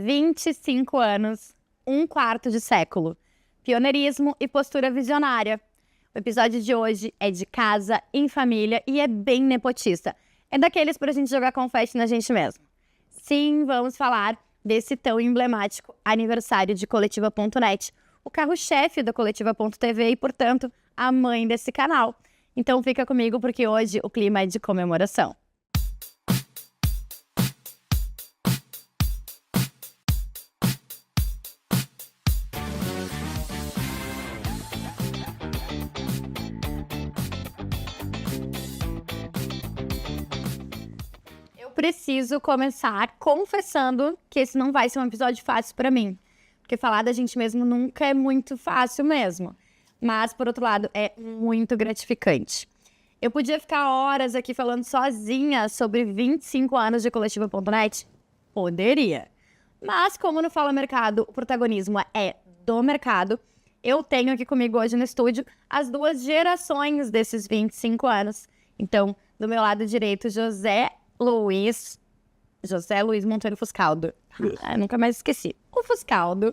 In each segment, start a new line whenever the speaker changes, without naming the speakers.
25 anos, um quarto de século. Pioneirismo e postura visionária. O episódio de hoje é de casa, em família e é bem nepotista. É daqueles pra gente jogar confete na gente mesmo. Sim, vamos falar desse tão emblemático aniversário de Coletiva.net, o carro-chefe da Coletiva.tv e, portanto, a mãe desse canal. Então fica comigo porque hoje o clima é de comemoração. Preciso começar confessando que esse não vai ser um episódio fácil pra mim. Porque falar da gente mesmo nunca é muito fácil mesmo. Mas, por outro lado, é muito gratificante. Eu podia ficar horas aqui falando sozinha sobre 25 anos de Coletiva.net? Poderia. Mas, como no Fala Mercado, o protagonismo é do mercado, eu tenho aqui comigo hoje no estúdio as duas gerações desses 25 anos. Então, do meu lado direito, José Luiz Monteiro Fuscaldo. Nunca mais esqueci. O Fuscaldo,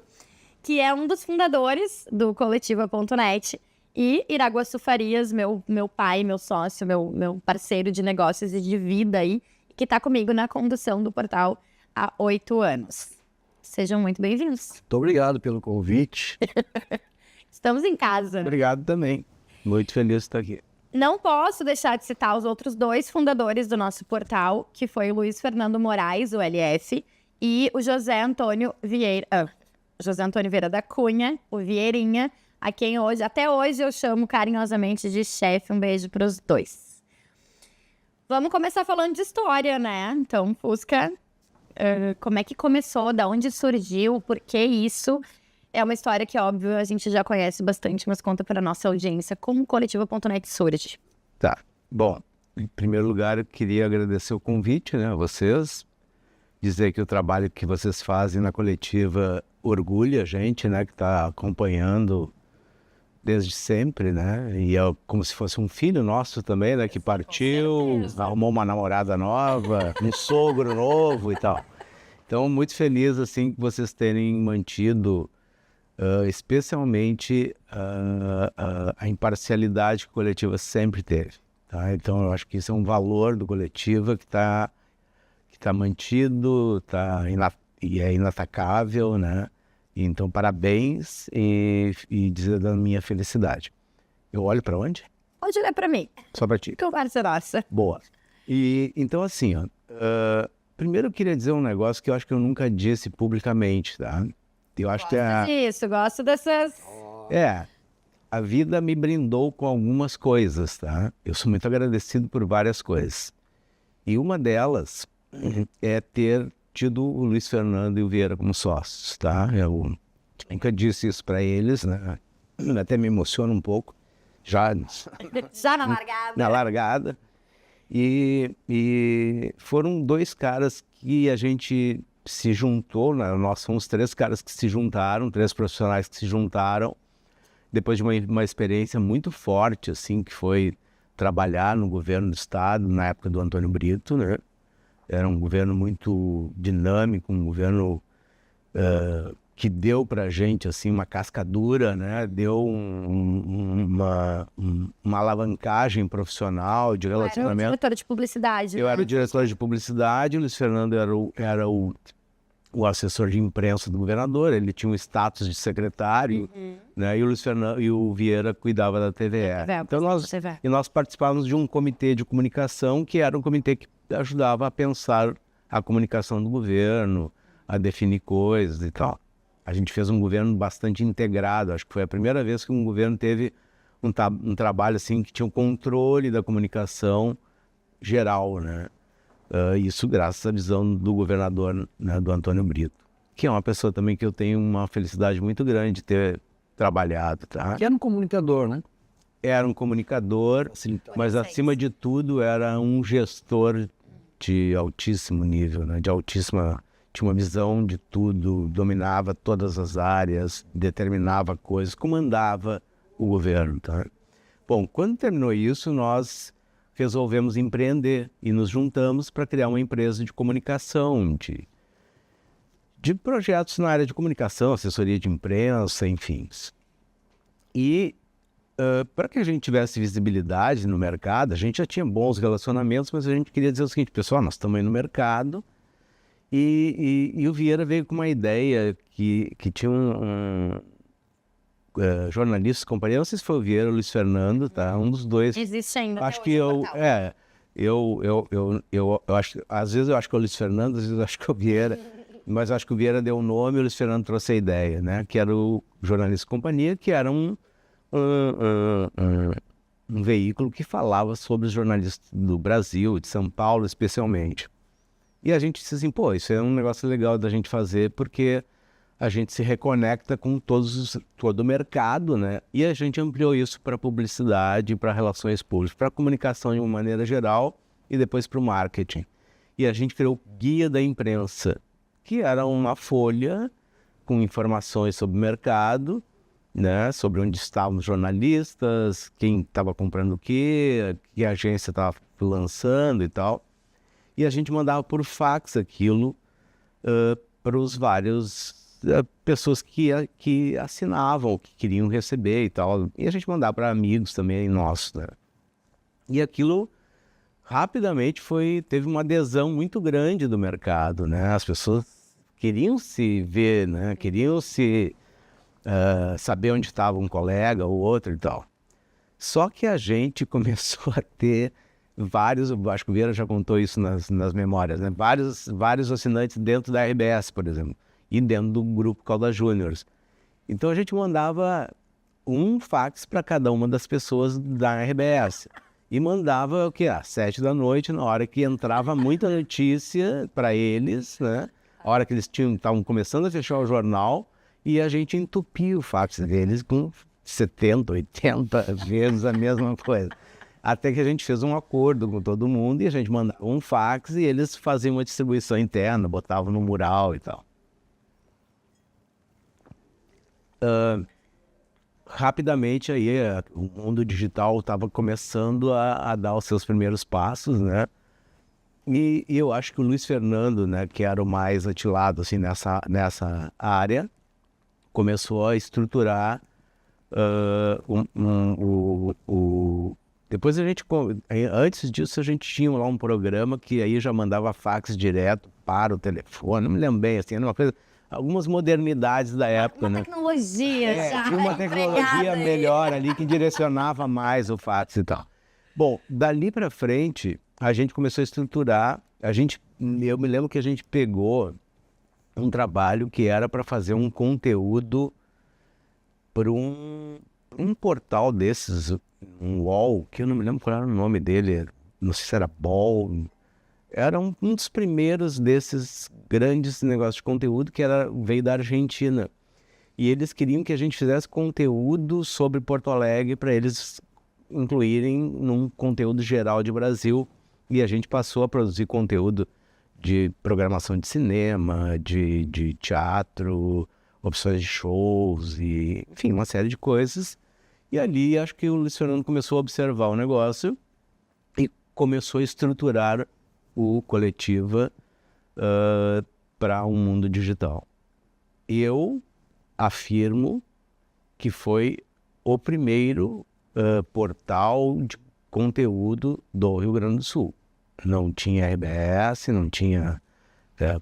que é um dos fundadores do Coletiva.net, e Iraguaçu Farias, meu pai, meu sócio, meu parceiro de negócios e de vida aí, que está comigo na condução do portal há 8 anos. Sejam muito bem-vindos.
Muito obrigado pelo convite.
Estamos em casa.
Obrigado também. Muito feliz de estar aqui.
Não posso deixar de citar os outros dois fundadores do nosso portal, que foi o Luiz Fernando Moraes, o LF, e o José Antônio Vieira da Cunha, o Vieirinha, a quem até hoje eu chamo carinhosamente de chefe. Um beijo para os dois. Vamos começar falando de história, né? Então, Fusca, como é que começou, da onde surgiu, por que isso? É uma história que, óbvio, a gente já conhece bastante, mas conta para nossa audiência como Coletiva.net surge.
Tá. Bom, em primeiro lugar, eu queria agradecer o convite, né, a vocês. Dizer que o trabalho que vocês fazem na Coletiva orgulha a gente, né, que está acompanhando desde sempre, né? E é como se fosse um filho nosso também, né, que partiu, arrumou uma namorada nova, um sogro novo e tal. Então, muito feliz, assim, que vocês terem mantido... especialmente a imparcialidade que a Coletiva sempre teve. Tá? Então, eu acho que isso é um valor do Coletiva que tá mantido, e é inatacável, né? Então, parabéns e dizer da minha felicidade. Eu olho para onde?
Pode olhar para mim.
Só para ti.
Conversa nossa.
Boa. E então, assim, primeiro eu queria dizer um negócio que eu acho que eu nunca disse publicamente, tá? Eu acho
Gosto dessas...
A vida me brindou com algumas coisas, tá? Eu sou muito agradecido por várias coisas. E uma delas é ter tido o Luiz Fernando e o Vieira como sócios, tá? Eu nunca disse isso para eles, né? Até me emociona um pouco. Já
na largada.
Na largada. E foram dois caras que a gente... se juntou, né? Nós somos 3 caras que se juntaram, 3 profissionais que se juntaram, depois de uma experiência muito forte, assim, que foi trabalhar no governo do estado, na época do Antônio Brito, né? Era um governo muito dinâmico, um governo que deu pra gente, assim, uma casca dura, né? Deu uma alavancagem profissional de relacionamento.
Eu era o diretor de publicidade.
Eu era o diretor de publicidade, o Luiz Fernando era o assessor de imprensa do governador, ele tinha um status de secretário, né? E o Luiz Fernando e o Vieira cuidava da TVE. Então nós participávamos de um comitê de comunicação, que era um comitê que ajudava a pensar a comunicação do governo, a definir coisas e tal. A gente fez um governo bastante integrado, acho que foi a primeira vez que um governo teve um trabalho assim que tinha um controle da comunicação geral, né? Isso graças à visão do governador, né, do Antônio Brito, que é uma pessoa também que eu tenho uma felicidade muito grande de ter trabalhado, tá?
Que era um comunicador, né?
Era um comunicador, mas acima de tudo era um gestor de altíssimo nível, né? Tinha uma visão de tudo, dominava todas as áreas, determinava coisas, comandava o governo, tá? Bom, quando terminou isso, nós resolvemos empreender e nos juntamos para criar uma empresa de comunicação, de projetos na área de comunicação, assessoria de imprensa, enfim. E para que a gente tivesse visibilidade no mercado, a gente já tinha bons relacionamentos, mas a gente queria dizer o seguinte, pessoal, nós estamos aí no mercado, e o Vieira veio com uma ideia que tinha jornalistas, companhia, não sei se foi o Vieira ou o Luiz Fernando, tá? Um dos dois.
Existe ainda.
Acho que eu acho, às vezes eu acho que é o Luiz Fernando, às vezes eu acho que é o Vieira, mas eu acho que o Vieira deu o nome e o Luiz Fernando trouxe a ideia, né? Que era o Jornalista Companhia, que era um veículo que falava sobre os jornalistas do Brasil, de São Paulo especialmente. E a gente disse assim, pô, isso é um negócio legal da gente fazer, porque a gente se reconecta com todo o mercado, né? E a gente ampliou isso para publicidade, para relações públicas, para comunicação de uma maneira geral e depois para o marketing. E a gente criou o Guia da Imprensa, que era uma folha com informações sobre o mercado, né? Sobre onde estavam os jornalistas, quem estava comprando o quê, que agência estava lançando e tal. E a gente mandava por fax aquilo para os vários pessoas que assinavam, que queriam receber e tal. E a gente mandava para amigos também nossos, né? E aquilo rapidamente teve uma adesão muito grande do mercado, né? As pessoas queriam se ver, né? Queriam saber onde estava um colega ou outro e tal. Só que a gente começou a ter vários, acho que o Vieira já contou isso nas memórias, né? Vários assinantes dentro da RBS, por exemplo, e dentro do grupo Caldas Júniors. Então a gente mandava um fax para cada uma das pessoas da RBS. E mandava o quê? Às 7 da noite, na hora que entrava muita notícia para eles, né? A hora que eles estavam começando a fechar o jornal, e a gente entupia o fax deles com 70, 80 vezes a mesma coisa. Até que a gente fez um acordo com todo mundo e a gente mandava um fax e eles faziam uma distribuição interna, botavam no mural e tal. Rapidamente aí o mundo digital estava começando a dar os seus primeiros passos, né? E eu acho que o Luiz Fernando, né, que era o mais atilado assim, nessa área, começou a estruturar depois antes disso a gente tinha lá um programa que aí já mandava fax direto para o telefone, não me lembro bem, assim, era uma coisa, algumas modernidades da época,
uma
né?
tecnologia já
Tinha uma tecnologia melhor ali que direcionava mais o fax e tal. Bom, dali para frente a gente começou a estruturar, eu me lembro que a gente pegou um trabalho que era para fazer um conteúdo para um portal desses, um UOL, que eu não me lembro qual era o nome dele, não sei se era BOL, era um dos primeiros desses grandes negócios de conteúdo que veio da Argentina. E eles queriam que a gente fizesse conteúdo sobre Porto Alegre para eles incluírem num conteúdo geral de Brasil. E a gente passou a produzir conteúdo de programação de cinema, de teatro, opções de shows, e, enfim, uma série de coisas. E ali acho que o Luiz Fernando começou a observar o negócio e começou a estruturar o Coletiva para um mundo digital. Eu afirmo que foi o primeiro portal de conteúdo do Rio Grande do Sul. Não tinha RBS, não tinha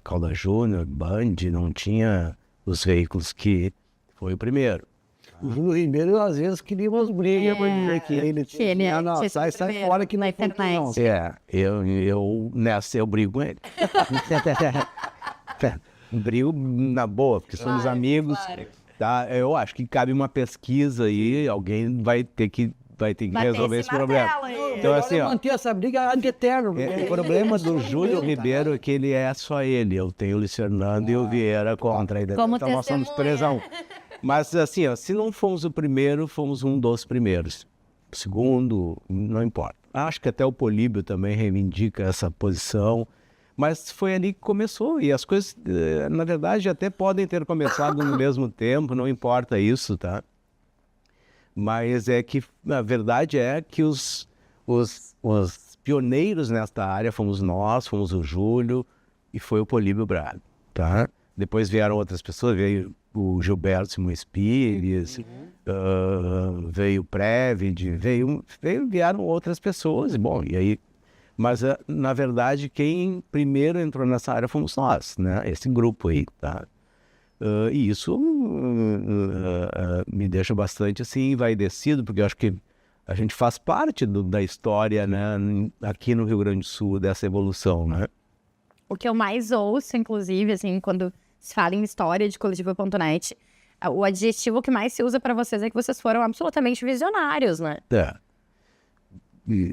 Caldas Júnior, Band, não tinha os veículos que foi o primeiro.
O Júlio Ribeiro, às vezes, queria umas brigas para dizer que ele tinha... Não, sai fora que não é não.
Nessa eu brigo com ele. Brigo na boa, porque somos amigos.
Claro.
Tá? Eu acho que cabe uma pesquisa aí, alguém vai ter que resolver esse problema.
Então, assim, manter essa briga ad eterno.
O problema do Júlio Ribeiro é que ele é só ele. Eu tenho o Luiz Fernando e o Vieira contra.
Como
então nós somos 3-1. Mas assim, se não fomos o primeiro, fomos um dos primeiros. O segundo, não importa. Acho que até o Políbio também reivindica essa posição. Mas foi ali que começou. E as coisas, na verdade, até podem ter começado no mesmo tempo, não importa isso, tá? Mas é que, a verdade é que os pioneiros nesta área fomos nós, fomos o Júlio e foi o Políbio Braga, tá? Depois vieram outras pessoas, veio o Gilberto Simões Pires, veio o Previd, vieram outras pessoas, e aí... Mas, na verdade, quem primeiro entrou nessa área fomos nós, né? Esse grupo aí, tá? E isso me deixa bastante, assim, envaidecido, porque eu acho que a gente faz parte da história, né? Aqui no Rio Grande do Sul, dessa evolução, né?
O que eu mais ouço, inclusive, assim, quando se fala em história de Coletivo.net, o adjetivo que mais se usa para vocês é que vocês foram absolutamente visionários, né?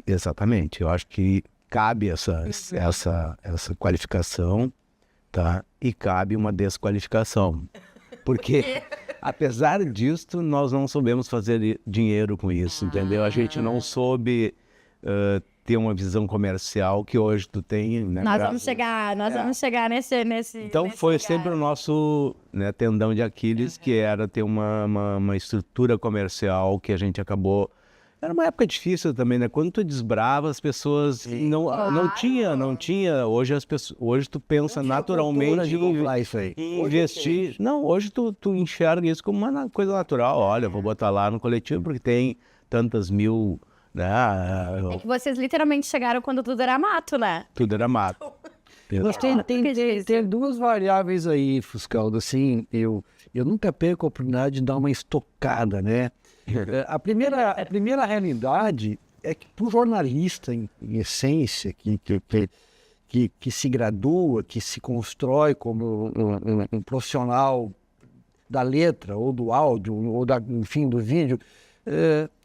Exatamente. Eu acho que cabe essa qualificação, tá? E cabe uma desqualificação. Porque, apesar disso, nós não soubemos fazer dinheiro com isso, entendeu? A gente não soube ter uma visão comercial que hoje tu tem, né?
Nós vamos chegar nesse
Então foi sempre o nosso, né, tendão de Aquiles, que era ter uma estrutura comercial que a gente acabou... Era uma época difícil também, né? Quando tu desbrava, as pessoas não tinha. Hoje tu pensa naturalmente em investir. Não, hoje tu enxerga isso como uma coisa natural. Olha, vou botar lá no coletivo porque tem tantas mil, né?
É que vocês literalmente chegaram quando tudo era mato, né?
Tudo era mato.
Mas tem duas variáveis aí, Fuscaldo, assim, eu nunca perco a oportunidade de dar uma estocada, né? A primeira realidade é que para o jornalista, em essência, que se gradua, que se constrói como um profissional da letra, ou do áudio, ou enfim, do vídeo,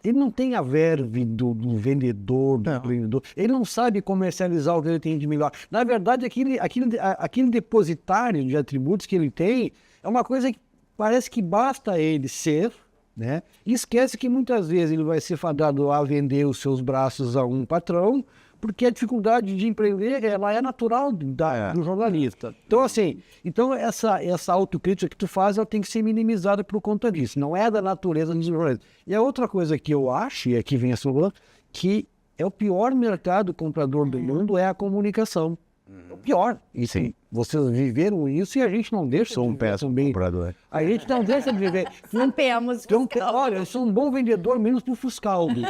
ele não tem a verve do vendedor, do empreendedor. Ele não sabe comercializar o que ele tem de melhor. Na verdade, aquele depositário de atributos que ele tem é uma coisa que parece que basta ele ser, né? E esquece que muitas vezes ele vai ser fadado a vender os seus braços a um patrão, porque a dificuldade de empreender ela é natural do jornalista. Então, assim, essa autocrítica que tu faz, ela tem que ser minimizada por conta disso. Não é da natureza dos jornalistas. E a outra coisa que eu acho, e aqui vem a sua, que é o pior mercado comprador do mundo é a comunicação. É o pior. E sim, vocês viveram isso e a gente não deixa.
Sou um péssimo comprador.
A gente não deixa de viver.
Não temos.
Olha, eu sou um bom vendedor, menos pro Fuscaldo.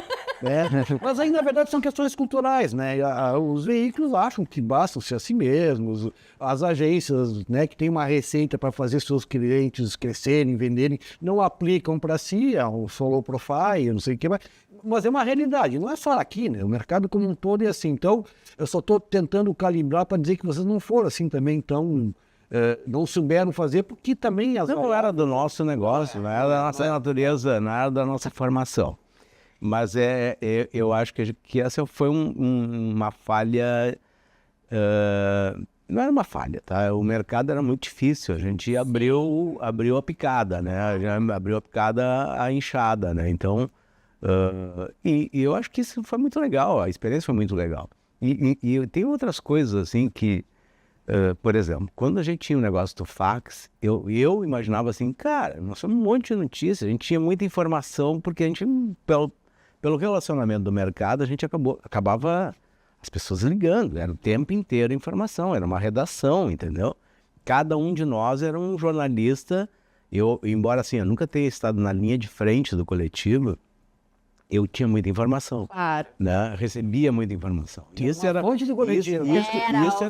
Né? Mas aí, na verdade, são questões culturais, né? Os veículos acham que bastam ser assim mesmos. As agências, né, que têm uma receita para fazer seus clientes crescerem, venderem, não aplicam para si, é um solo profile, não sei o que, mas é uma realidade, não é só aqui, né? O mercado como um todo é assim. Então, eu só estou tentando calibrar para dizer que vocês não foram assim também tão... não souberam fazer, porque também...
Não era do nosso negócio, não era da nossa natureza, não era da nossa formação. Mas eu acho que essa foi uma falha... não era uma falha, tá? O mercado era muito difícil, a gente abriu a picada, né? Já abriu a picada a inchada, né? Então... e eu acho que isso foi muito legal, a experiência foi muito legal. E tem outras coisas assim que, por exemplo, quando a gente tinha um negócio do fax, eu imaginava assim, cara, nós tínhamos um monte de notícias, a gente tinha muita informação, porque a gente, pelo relacionamento do mercado, a gente acabava as pessoas ligando, era o tempo inteiro informação, era uma redação, entendeu? Cada um de nós era um jornalista. Embora assim, eu nunca tenha estado na linha de frente do coletivo, eu tinha muita informação,
claro,
né? Recebia muita informação. Isso era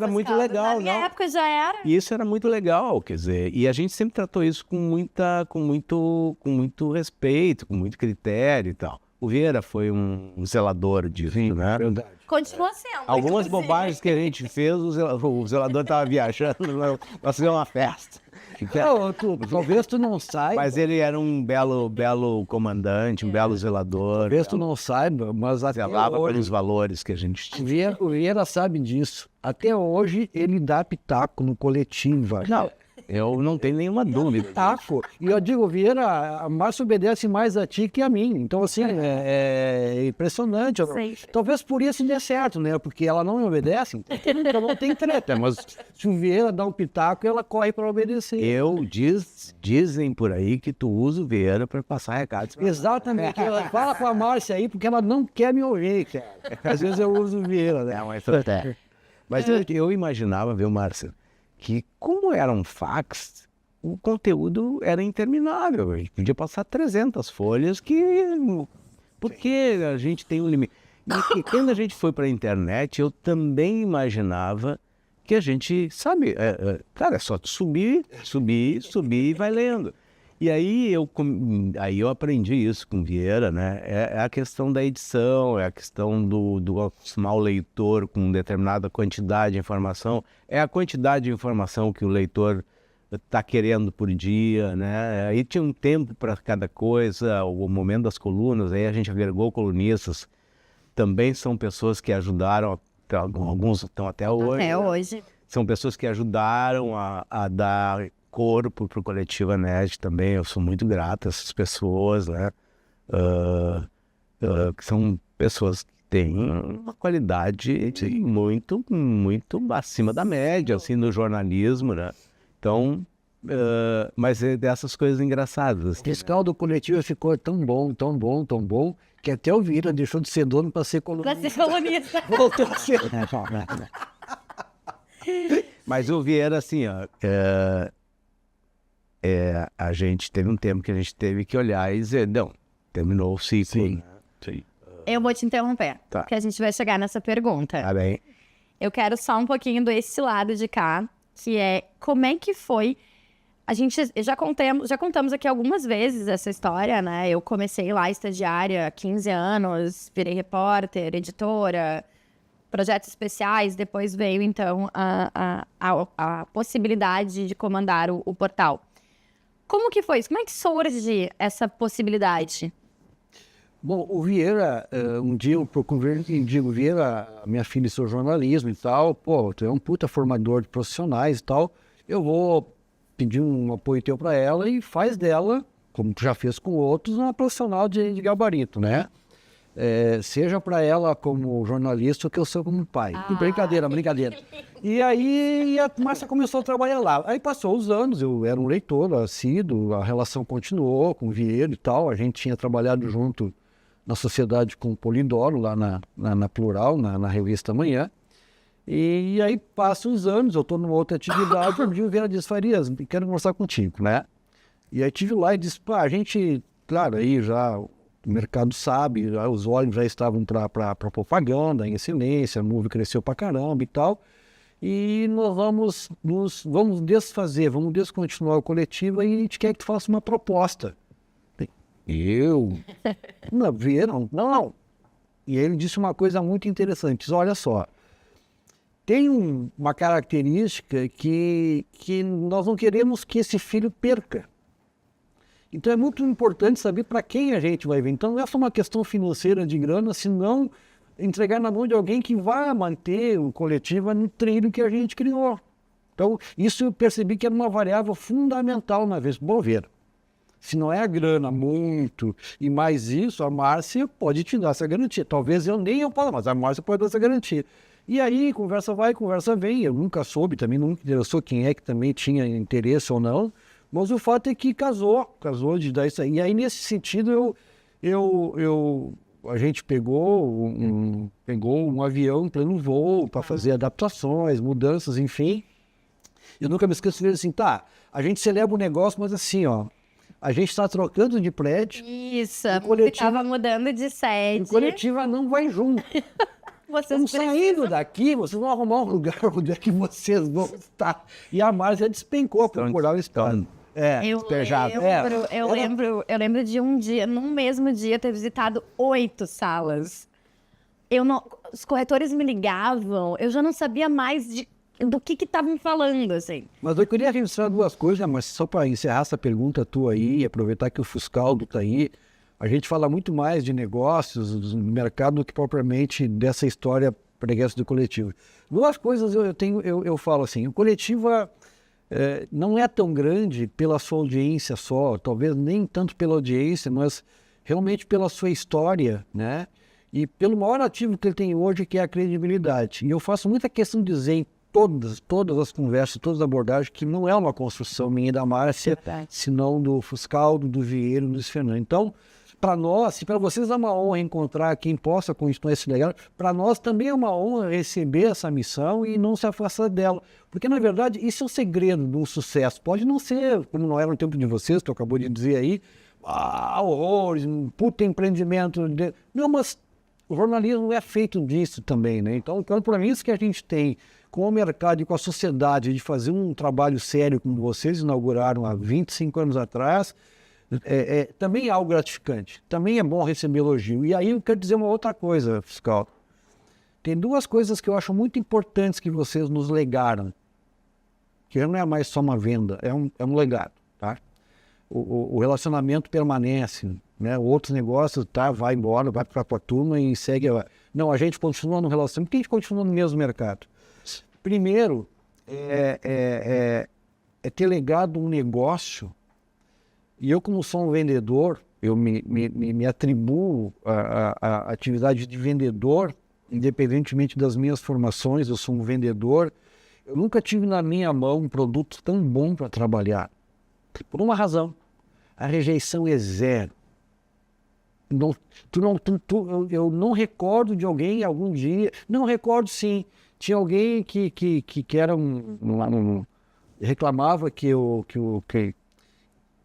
muito legal,
na minha época já era.
Isso era muito legal, quer dizer, e a gente sempre tratou isso com muito respeito, com muito critério e tal. O Vieira foi um zelador disso, né?
Verdade.
Continua sendo.
Algumas bobagens que a gente fez, o zelador estava viajando, nós fizemos uma festa.
Talvez tu não saiba.
Mas ele era um belo comandante, um belo zelador.
Talvez tu não saiba, mas até
zelava
hoje,
pelos valores que a gente tinha.
O Vieira sabe disso. Até hoje ele dá pitaco no coletivo.
Não, eu não tenho nenhuma dúvida.
Pitaco. E eu digo, Vieira, a Márcia obedece mais a ti que a mim. Então, assim, é impressionante. Talvez por isso dê certo, né? Porque ela não me obedece, ela não tem treta. Mas se o Vieira dá um pitaco, ela corre para obedecer.
Dizem por aí que tu usa o Vieira para passar recados.
Exatamente. Ela fala com a Márcia aí, porque ela não quer me ouvir, cara. Às vezes eu uso o Vieira, né?
Mas eu imaginava, viu, Márcia, que, como era um fax, o conteúdo era interminável. A gente podia passar 300 folhas, porque a gente tem um limite. E quando a gente foi para a internet, eu também imaginava que a gente, sabe, cara, é só subir e vai lendo. E aí eu aprendi isso com Vieira, né? É a questão da edição, é a questão do acostumar o leitor com determinada quantidade de informação, é a quantidade de informação que o leitor está querendo por dia, né? Aí tinha um tempo para cada coisa, o momento das colunas, aí a gente agregou colunistas, também são pessoas que ajudaram, alguns estão até hoje.
Até hoje.
São pessoas que ajudaram a dar corpo para o Coletivo Anéis também. Eu sou muito grato a essas pessoas, né? Que são pessoas que têm uma qualidade muito, muito acima da média, assim, no jornalismo, né? Então, mas é dessas coisas engraçadas.
O fiscal do Coletivo ficou tão bom, que até o Vieira deixou de ser dono para ser colunista.
Pra ser colunista.
Voltou a ser.
Mas o Vieira, assim, ó, a gente teve um tempo que a gente teve que olhar e dizer, não, terminou o ciclo.
Sim.
Né? Sim.
Eu vou te interromper,
Tá.
porque a gente vai chegar nessa pergunta.
Tá bem?
Eu quero só um pouquinho desse lado de cá, que é como é que foi. A gente já contamos aqui algumas vezes essa história, né? Eu comecei lá estagiária há 15 anos, virei repórter, editora, projetos especiais, depois veio então a possibilidade de comandar o portal. Como que foi isso? Como é que surge essa possibilidade?
Bom, o Vieira, um dia eu procurei e digo, Vieira, minha filha estudou jornalismo e tal, pô, tu é um puta formador de profissionais e tal, eu vou pedir um apoio teu para ela e faz dela, como tu já fez com outros, uma profissional de gabarito, né? Seja para ela como jornalista ou que eu sou como pai. Brincadeira. E aí a Márcia começou a trabalhar lá. Aí passou os anos, eu era um leitor assíduo, a relação continuou com o Vieira e tal, a gente tinha trabalhado junto na sociedade com o Polidoro, lá na Plural, na revista Amanhã. E aí passam os anos, eu estou numa outra atividade, um dia o Vieira disse, Farias, quero conversar contigo, né? E aí tive lá e disse, pá, a gente, claro, aí já o mercado sabe, já, os olhos já estavam para propaganda, em excelência, a nuvem cresceu pra caramba e tal. E nós vamos desfazer, vamos descontinuar o coletivo e a gente quer que tu faça uma proposta. Eu? Não, Vieira, não. E aí ele disse uma coisa muito interessante, disse, olha só, tem uma característica que nós não queremos que esse filho perca. Então é muito importante saber para quem a gente vai ver. Então não é só uma questão financeira de grana, senão entregar na mão de alguém que vai manter o coletivo no trilho que a gente criou. Então isso eu percebi que era uma variável fundamental na vez. Bom, ver, se não é a grana muito e mais isso, a Márcia pode te dar essa garantia. Talvez eu possa, mas a Márcia pode dar essa garantia. E aí, conversa vai, conversa vem. Eu nunca soube, também nunca interessou quem é que também tinha interesse ou não. Mas o fato é que casou de dar isso aí. E aí, nesse sentido, a gente pegou um avião em pleno voo para fazer adaptações, mudanças, enfim. Eu nunca me esqueço de dizer assim, tá, a gente celebra o negócio, mas assim, ó, a gente está trocando de prédio.
Isso, estava mudando de sede.
O coletivo não vai junto. Estamos saindo daqui, vocês vão arrumar um lugar onde é que vocês vão estar. E a Márcia despencou para procurar o espaço.
Eu lembro de um dia, num mesmo dia, ter visitado 8 salas. Os corretores me ligavam, eu já não sabia mais do que estavam falando, assim.
Mas eu queria registrar duas coisas, mas só para encerrar essa pergunta tua aí, e aproveitar que o Fuscaldo está aí, a gente fala muito mais de negócios, do mercado, do que propriamente dessa história preguiça do coletivo. Duas coisas eu falo assim, o coletivo não é tão grande pela sua audiência só, talvez nem tanto pela audiência, mas realmente pela sua história, né? E pelo maior ativo que ele tem hoje, que é a credibilidade. E eu faço muita questão de dizer em todas as conversas, todas as abordagens, que não é uma construção minha e da Márcia, senão do Fuscaldo, do Vieira e do Luiz Fernando. Então, para nós, se para vocês é uma honra encontrar quem possa continuar esse legado, para nós também é uma honra receber essa missão e não se afastar dela. Porque, na verdade, isso é o segredo de um sucesso. Pode não ser, como não era no tempo de vocês, tu acabou de dizer aí, horrores, um puta empreendimento. Não, mas o jornalismo é feito disso também, né? Então, para mim, isso que a gente tem com o mercado e com a sociedade de fazer um trabalho sério como vocês inauguraram há 25 anos atrás, também é algo gratificante. Também é bom receber elogio. E aí eu quero dizer uma outra coisa, Fiscal. Tem duas coisas que eu acho muito importantes que vocês nos legaram. Que não é mais só uma venda, é um legado, tá? O relacionamento permanece, né? Outros negócios, tá? Vai embora, vai para a turma e segue. Não, a gente continua no relacionamento, porque a gente continua no mesmo mercado. Primeiro, é ter legado um negócio, e eu, como sou um vendedor, eu me atribuo a atividade de vendedor, independentemente das minhas formações, eu sou um vendedor. Eu nunca tive na minha mão um produto tão bom para trabalhar. Por uma razão, a rejeição é zero. Eu não recordo de alguém algum dia, não recordo sim, tinha alguém que era reclamava que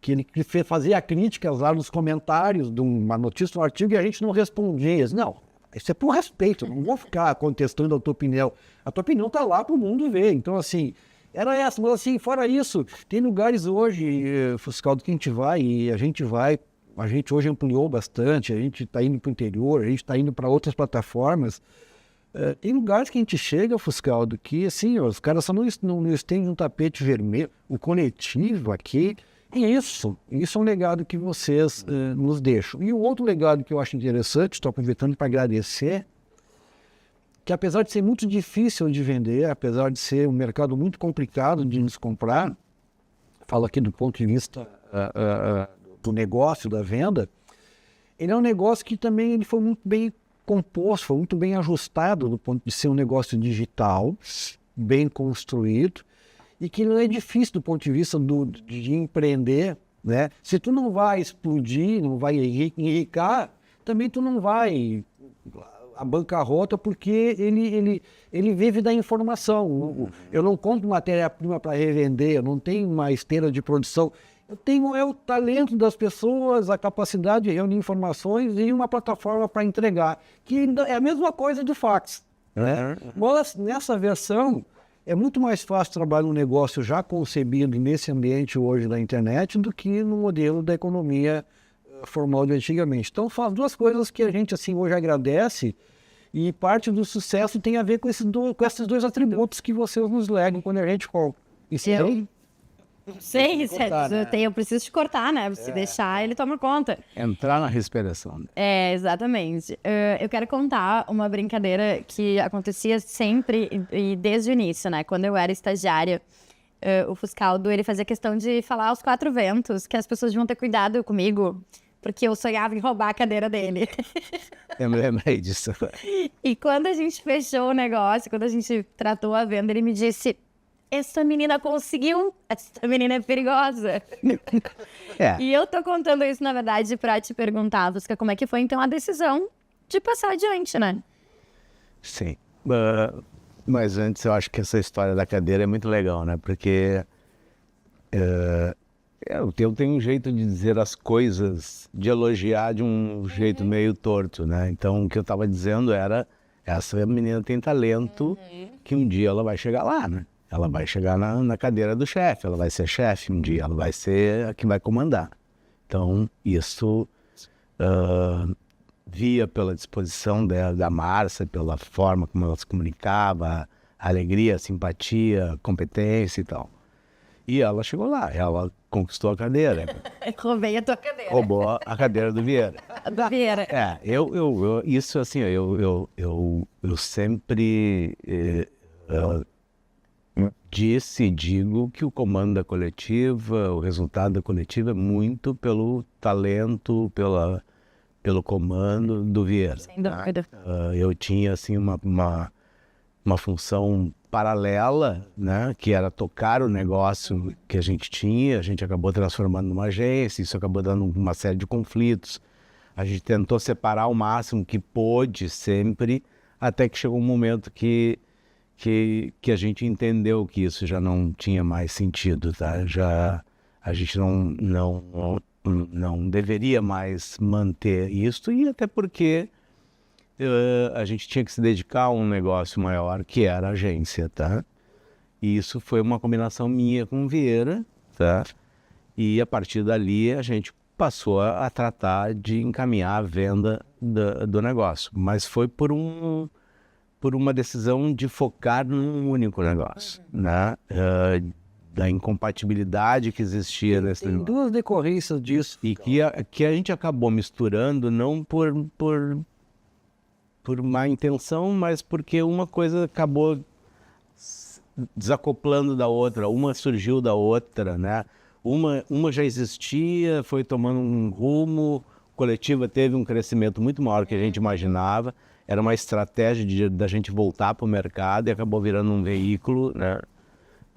ele fazia críticas lá nos comentários de uma notícia, um artigo, e a gente não respondia. Não, isso é por respeito, não vou ficar contestando a tua opinião. A tua opinião está lá para o mundo ver. Então, assim, era essa. Mas, assim, fora isso, tem lugares hoje, Fiscal, que a gente vai, e a gente hoje ampliou bastante, a gente está indo para o interior, a gente está indo para outras plataformas. Tem lugares que a gente chega, Fuscaldo, que assim, os caras só não estendem um tapete vermelho. O coletivo aqui, isso é um legado que vocês nos deixam. E o outro legado que eu acho interessante, estou aproveitando para agradecer, que apesar de ser muito difícil de vender, apesar de ser um mercado muito complicado de nos comprar, falo aqui do ponto de vista do negócio, da venda, ele é um negócio que também ele foi muito bem composto, foi muito bem ajustado do ponto de ser um negócio digital, bem construído, e que não é difícil do ponto de vista de empreender, né? Se tu não vai explodir, não vai enricar, também tu não vai à bancarrota, porque ele vive da informação. Eu não compro matéria-prima para revender, eu não tenho uma esteira de produção. Eu tenho o talento das pessoas, a capacidade de reunir informações e uma plataforma para entregar, que é a mesma coisa de fax, né? Mas nessa versão é muito mais fácil trabalhar um negócio já concebido nesse ambiente hoje da internet do que no modelo da economia formal de antigamente. Então, são as duas coisas que a gente assim hoje agradece, e parte do sucesso tem a ver com esses dois atributos que vocês nos legam quando a gente compra.
Não sei, cortar, né? Eu preciso te cortar, né? Se deixar, ele toma conta.
Entrar na respiração.
Exatamente. Eu quero contar uma brincadeira que acontecia sempre e desde o início, né? Quando eu era estagiária, o Fuscaldo, ele fazia questão de falar aos quatro ventos que as pessoas deviam ter cuidado comigo, porque eu sonhava em roubar a cadeira dele.
Eu me lembrei disso.
E quando a gente fechou o negócio, quando a gente tratou a venda, ele me disse: essa menina conseguiu, essa menina é perigosa. E eu tô contando isso, na verdade, pra te perguntar, Fusca, como é que foi, então, a decisão de passar adiante, né?
Sim. Mas antes, eu acho que essa história da cadeira é muito legal, né? Porque eu tenho um jeito de dizer as coisas, de elogiar de um jeito meio torto, né? Então, o que eu tava dizendo era, essa menina tem talento, que um dia ela vai chegar lá, né? Ela vai chegar na cadeira do chefe, ela vai ser chefe um dia, ela vai ser a que vai comandar. Então, isso via pela disposição da Márcia, pela forma como ela se comunicava, a alegria, a simpatia, a competência e tal. E ela chegou lá, ela conquistou a cadeira.
Roubei a tua cadeira.
Roubou a cadeira do Vieira.
Do Vieira.
Isso assim, eu sempre... disse e digo que o comando da coletiva, o resultado da coletiva é muito pelo talento, pelo comando do Vieira.
Sem dúvida.
Eu tinha assim uma função paralela, né, que era tocar o negócio que a gente tinha. A gente acabou transformando numa agência, isso acabou dando uma série de conflitos. A gente tentou separar o máximo que pôde sempre, até que chegou um momento que a gente entendeu que isso já não tinha mais sentido, tá? A gente não deveria mais manter isso, e até porque a gente tinha que se dedicar a um negócio maior, que era a agência, tá? E isso foi uma combinação minha com o Vieira, tá? E a partir dali a gente passou a tratar de encaminhar a venda do negócio. Mas foi por uma decisão de focar num único negócio, né? Da incompatibilidade que existia nesse
Tem
negócio.
duas decorrências disso.
E que a gente acabou misturando não por má intenção, mas porque uma coisa acabou desacoplando da outra, uma surgiu da outra, né? Uma já existia, foi tomando um rumo, a coletiva teve um crescimento muito maior que a gente imaginava, era uma estratégia da gente voltar para o mercado e acabou virando um veículo, né?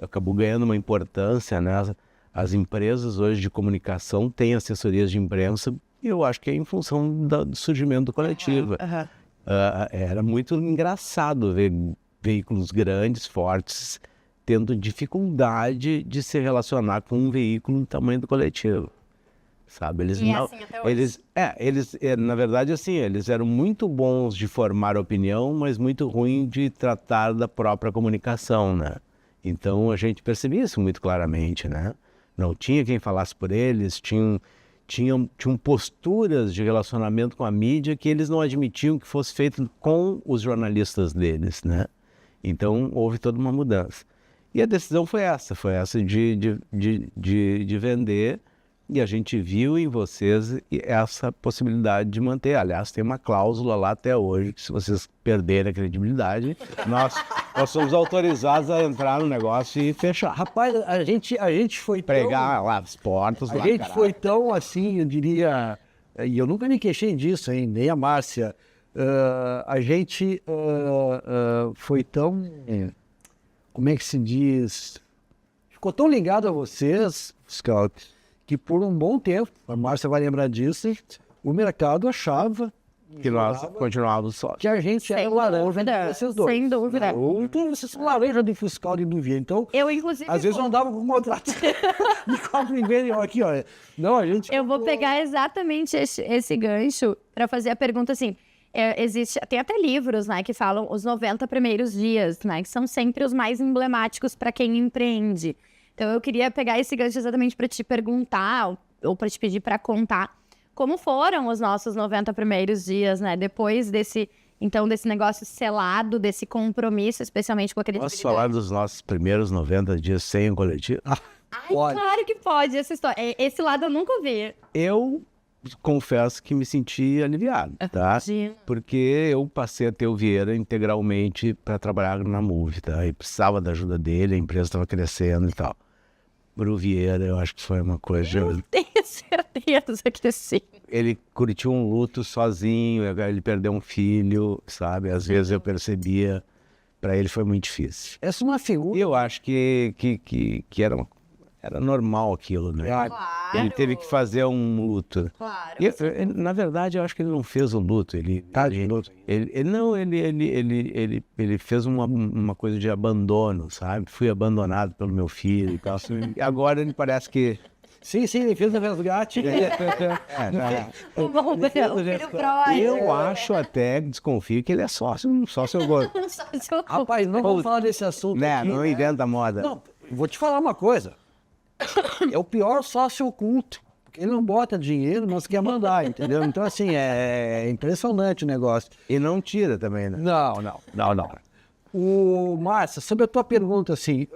Acabou ganhando uma importância, né? As empresas hoje de comunicação têm assessorias de imprensa, e eu acho que é em função do surgimento do coletivo. Era muito engraçado ver veículos grandes, fortes, tendo dificuldade de se relacionar com um veículo do tamanho do coletivo, sabe? Eles
E
não,
assim até hoje.
na verdade, assim, eles eram muito bons de formar opinião, mas muito ruim de tratar da própria comunicação, né? Então a gente percebia isso muito claramente, né? Não tinha quem falasse por eles, tinham posturas de relacionamento com a mídia que eles não admitiam que fosse feito com os jornalistas deles, né? Então houve toda uma mudança. E a decisão foi essa de vender, e a gente viu em vocês essa possibilidade de manter. Aliás, tem uma cláusula lá até hoje, que se vocês perderem a credibilidade, nós somos autorizados a entrar no negócio e fechar.
Rapaz, a gente foi
Pregar lá as portas.
A gente foi tão assim, eu diria, e eu nunca me queixei disso, hein, nem a Márcia. A gente foi tão, como é que se diz, ficou tão ligado a vocês, Scout, que por um bom tempo, a Márcia vai lembrar disso, o mercado achava
que nós continuávamos só.
que a gente era
Sem
laranja
dúvida,
de vocês dois.
sem dúvida.
Vocês são laranja do fiscal e do Vieira, então...
Eu, inclusive,
Às vezes eu andava com contrato de compra e venda aqui, ó. Não, a gente...
eu vou pegar exatamente esse gancho para fazer a pergunta assim. Tem até livros, né, que falam os 90 primeiros dias, né, que são sempre os mais emblemáticos para quem empreende. Então eu queria pegar esse gancho exatamente para te perguntar ou para te pedir para contar como foram os nossos 90 primeiros dias, né, depois desse negócio selado, desse compromisso, especialmente com a credibilidade.
Posso falar dos nossos primeiros 90 dias sem o coletivo?
Ai, claro que pode, essa história. Esse lado eu nunca ouvi.
Eu confesso que me senti aliviado, tá?
Imagina.
Porque eu passei a ter o Vieira integralmente para trabalhar na Move, tá? E precisava da ajuda dele, a empresa estava crescendo e tal. Pro Vieira, eu acho que foi uma coisa...
Eu tenho certeza que sim.
Ele curtiu um luto sozinho, ele perdeu um filho, sabe? Às vezes eu percebia, para ele foi muito difícil.
Essa é uma figura...
E eu acho que era normal aquilo, né?
Claro.
Ele teve que fazer um luto.
Claro.
Na verdade, eu acho que ele não fez o luto. Ele fez uma coisa de abandono, sabe? Fui abandonado pelo meu filho e tal. E agora ele parece que...
Sim, ele fez o resgate.
Eu acho até, desconfio, que ele é sócio
Rapaz, não vamos falar desse assunto
né?
aqui.
Não inventa moda.
Não, vou te falar uma coisa. É o pior sócio oculto. Porque ele não bota dinheiro, mas quer mandar, entendeu? Então, assim, é impressionante o negócio.
E não tira também, né?
Não. Márcia, sobre a tua pergunta, assim,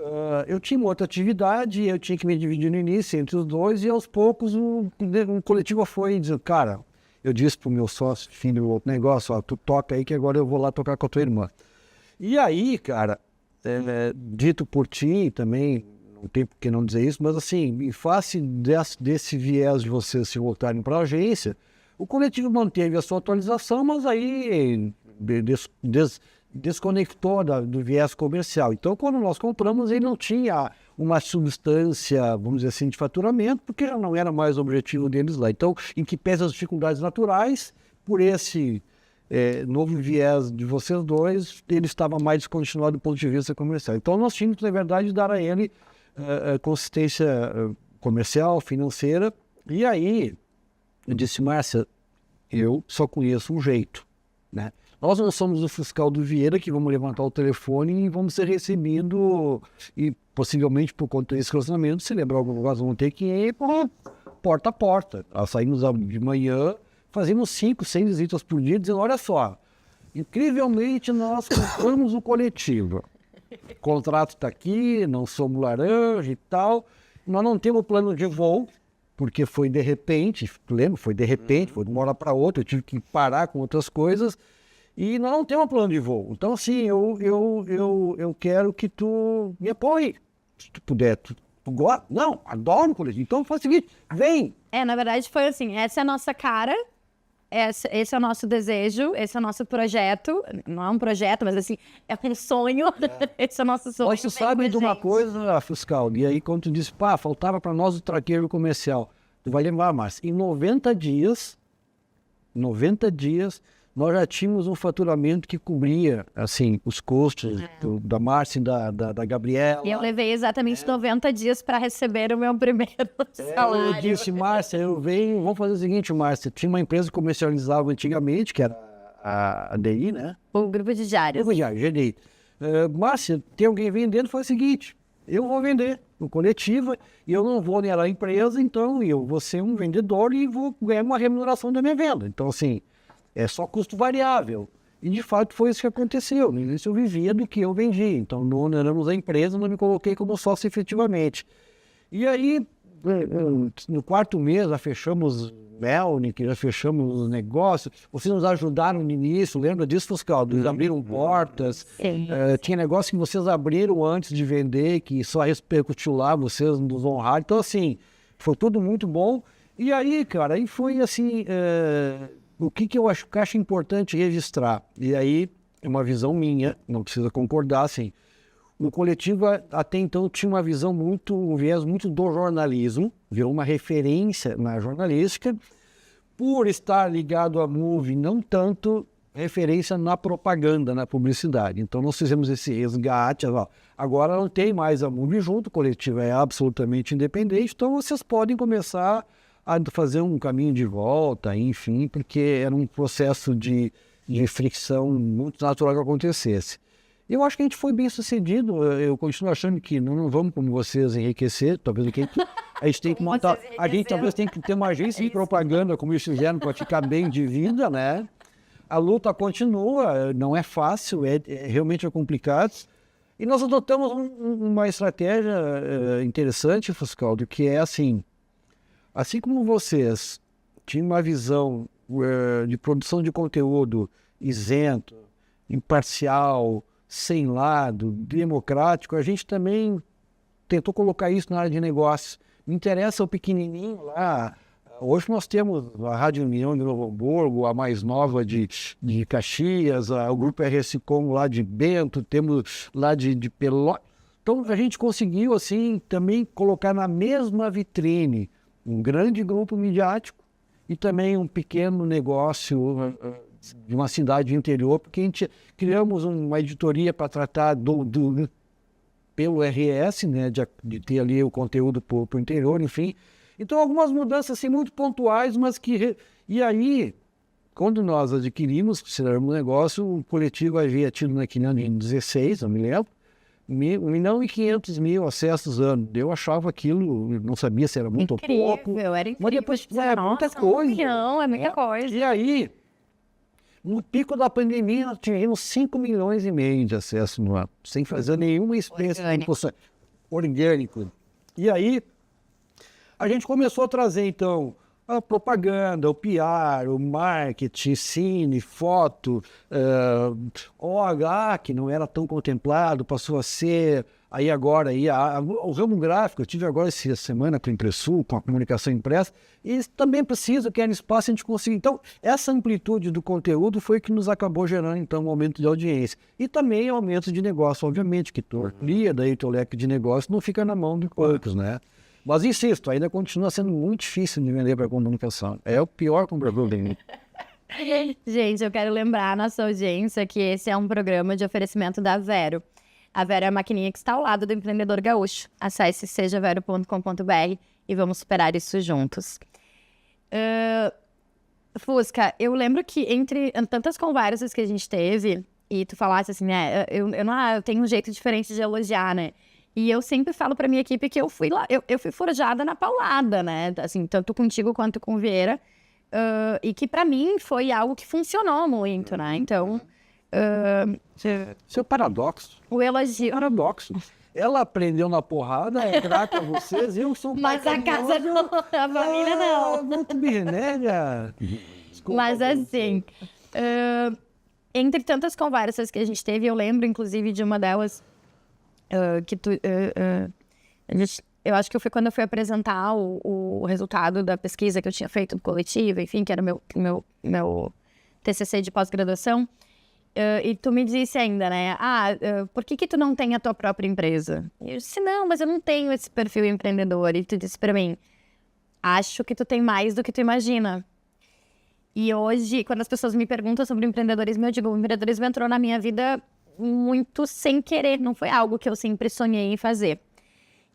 eu tinha uma outra atividade, eu tinha que me dividir no início entre os dois, e aos poucos o coletivo foi dizendo, cara, eu disse pro meu sócio, filho, outro negócio, ó, tu toca aí que agora eu vou lá tocar com a tua irmã. E aí, cara, dito por ti também, não tem por que não dizer isso, mas assim, em face desse viés de vocês se voltarem para a agência, o coletivo manteve a sua atualização, mas aí desconectou do viés comercial. Então, quando nós compramos, ele não tinha uma substância, vamos dizer assim, de faturamento, porque já não era mais o objetivo deles lá. Então, em que pese as dificuldades naturais, por esse novo viés de vocês dois, ele estava mais descontinuado do ponto de vista comercial. Então, nós tínhamos, na verdade, dar a ele consistência comercial, financeira. E aí, eu disse, Márcia, eu só conheço um jeito, né? Nós não somos o fiscal do Vieira que vamos levantar o telefone e vamos ser recebidos e possivelmente por conta desse relacionamento, se lembrar alguma coisa, vamos ter que ir porta a porta. Nós saímos de manhã, fazíamos 5, 6 visitas por dia, dizendo, olha só, incrivelmente nós compramos o coletivo. O contrato está aqui, não somos laranja e tal, nós não temos plano de voo, porque foi de repente, lembra? Foi de repente, foi de uma hora para outra, eu tive que parar com outras coisas. E nós não temos um plano de voo. Então, assim, eu quero que tu me apoie. Se tu puder. Tu gosta? Não, adoro o coletivo. Então, faz o seguinte, vem.
Na verdade, foi assim, essa é a nossa cara, esse é o nosso desejo, esse é o nosso projeto. Não é um projeto, mas assim, é um sonho. Esse é o nosso sonho.
Mas tu sabe de uma coisa, fiscal, e aí quando tu disse, faltava para nós o traqueiro comercial. Tu vai lembrar, Márcia, em 90 dias, nós já tínhamos um faturamento que cobria, assim, os custos da Márcia e da Gabriela.
E eu levei exatamente 90 dias para receber o meu primeiro salário.
Eu disse, Márcia, vamos fazer o seguinte, Márcia, tinha uma empresa que comercializava antigamente, que era a DI, né?
O Grupo de Diários.
Grupo de Diários, GDI. Márcia, tem alguém vendendo? Foi o seguinte, eu vou vender no coletivo e eu não vou negar a empresa, então eu vou ser um vendedor e vou ganhar uma remuneração da minha venda. Então, assim, é só custo variável. E, de fato, foi isso que aconteceu. No início eu vivia do que eu vendia. Então, não oneramos a empresa, não me coloquei como sócio efetivamente. E aí, no quarto mês, já fechamos Melnick, já fechamos os negócios. Vocês nos ajudaram no início, lembra disso, fiscal? Eles abriram portas. Tinha negócio que vocês abriram antes de vender, que só repercutiu lá, vocês nos honraram. Então, assim, foi tudo muito bom. E aí, cara, aí foi assim... O que eu acho importante registrar, e aí é uma visão minha, não precisa concordar, assim, o coletivo até então tinha uma visão um viés muito do jornalismo, virou uma referência na jornalística, por estar ligado à Move, não tanto referência na propaganda, na publicidade. Então nós fizemos esse resgate, agora não tem mais a Move junto, o coletivo é absolutamente independente, então vocês podem começar a fazer um caminho de volta, enfim, porque era um processo de fricção muito natural que acontecesse. Eu acho que a gente foi bem sucedido, eu continuo achando que não vamos como vocês enriquecer, talvez a gente tem que montar, a gente talvez tem que ter uma agência de propaganda como eles fizeram para ficar bem de vida, né? A luta continua, não é fácil, realmente é complicado. E nós adotamos uma estratégia interessante, Fuscaldo, que é assim como vocês tinham uma visão de produção de conteúdo isento, imparcial, sem lado, democrático, a gente também tentou colocar isso na área de negócios. Me interessa o pequenininho lá. Hoje nós temos a Rádio União de Novo Hamburgo, a mais nova de Caxias, o Grupo RS Com lá de Bento, temos lá de Pelotas. Então a gente conseguiu assim também colocar na mesma vitrine um grande grupo midiático e também um pequeno negócio de uma cidade interior, porque a gente criamos uma editoria para tratar pelo RS, né, de ter ali o conteúdo para o interior, enfim. Então, algumas mudanças assim, muito pontuais, mas que... E aí, quando nós adquirimos, consideramos um negócio, o coletivo havia tido naquele ano em 16, eu me lembro, 1.500.000 acessos ano. Eu achava aquilo, não sabia se era muito ou pouco.
Era incrível.
Mas depois era muita coisa.
1 milhão, é muita coisa.
E aí, no pico da pandemia, nós tivemos 5,5 milhões de acessos no ano, sem fazer nenhuma espécie de orgânico. E aí, a gente começou a trazer, então, a propaganda, o PR, o marketing, cine, foto, OH, que não era tão contemplado, passou a ser Aí agora, o ramo gráfico, eu tive agora essa semana com a Impressul, com a comunicação impressa, e eles também precisam, querem espaço, a gente conseguir. Então, essa amplitude do conteúdo foi que nos acabou gerando, então, um aumento de audiência. E também aumento de negócio, obviamente, que tu amplia daí o teu leque de negócio, não fica na mão de poucos, né? Mas insisto, ainda continua sendo muito difícil de vender para comunicação. É o pior comprador do mundo.
Gente, eu quero lembrar a nossa audiência que esse é um programa de oferecimento da Vero. A Vero é a maquininha que está ao lado do empreendedor gaúcho. Acesse sejavero.com.br e vamos superar isso juntos. Fusca, eu lembro que entre tantas conversas que a gente teve, e tu falasse assim, né, eu tenho um jeito diferente de elogiar, né? E eu sempre falo pra minha equipe que eu fui forjada na paulada, né? Assim, tanto contigo quanto com o Vieira. E que pra mim foi algo que funcionou muito, né? Então...
Seu paradoxo.
O elogio.
Paradoxo. Ela aprendeu na porrada, é grata a vocês, eu sou
Mas a casa não, a família não.
Muito bem, né? Desculpa,
mas assim, entre tantas conversas que a gente teve, eu lembro inclusive de uma delas que tu... eu acho que foi quando eu fui apresentar o resultado da pesquisa que eu tinha feito no coletivo, enfim, que era o meu TCC de pós-graduação. E tu me disse ainda, né? Por que tu não tem a tua própria empresa? E eu disse, não, mas eu não tenho esse perfil empreendedor. E tu disse pra mim, acho que tu tem mais do que tu imagina. E hoje, quando as pessoas me perguntam sobre empreendedorismo, eu digo, o empreendedorismo entrou na minha vida muito sem querer. Não foi algo que eu sempre sonhei em fazer.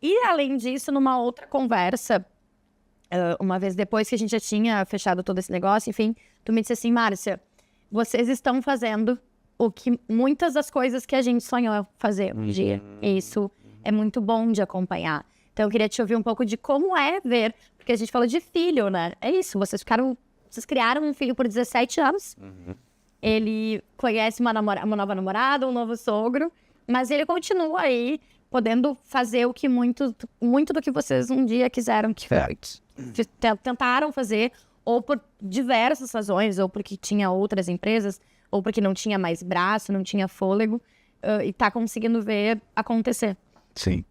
E, além disso, numa outra conversa, uma vez depois que a gente já tinha fechado todo esse negócio, enfim, tu me disse assim, Márcia, vocês estão fazendo o que muitas das coisas que a gente sonhou fazer um dia. E isso é muito bom de acompanhar. Então, eu queria te ouvir um pouco de como é ver, porque a gente falou de filho, né? É isso, vocês criaram um filho por 17 anos. Ele conhece uma nova namorada, um novo sogro, mas ele continua aí podendo fazer o que muito do que vocês um dia quiseram que tentaram fazer, ou por diversas razões, ou porque tinha outras empresas, ou porque não tinha mais braço, não tinha fôlego, e tá conseguindo ver acontecer.
Sim.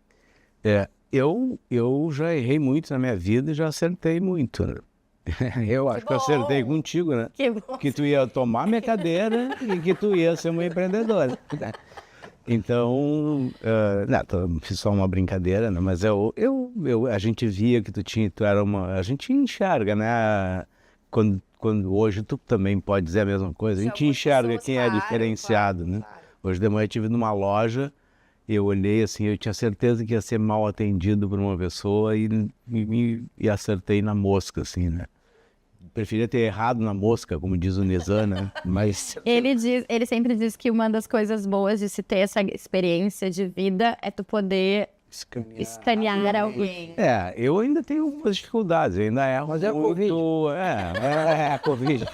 Eu já errei muito na minha vida e já acertei muito, né? Eu acho que eu acertei contigo, né?
Que bom.
Que tu ia tomar minha cadeira e que tu ia ser uma empreendedora. Então, fiz só uma brincadeira, né? Mas a gente via que tu era uma... A gente enxerga, né? Quando hoje tu também pode dizer a mesma coisa. A gente enxerga quem é diferenciado, né? Hoje de manhã eu estive numa loja, eu olhei assim, eu tinha certeza que ia ser mal atendido por uma pessoa e acertei na mosca, assim, né? Preferia ter errado na mosca, como diz o Nizam, né? Mas...
Ele sempre diz que uma das coisas boas de se ter essa experiência de vida é tu poder escanear alguém.
Eu ainda tenho algumas dificuldades, ainda erro.
Mas é muito...
É a Covid.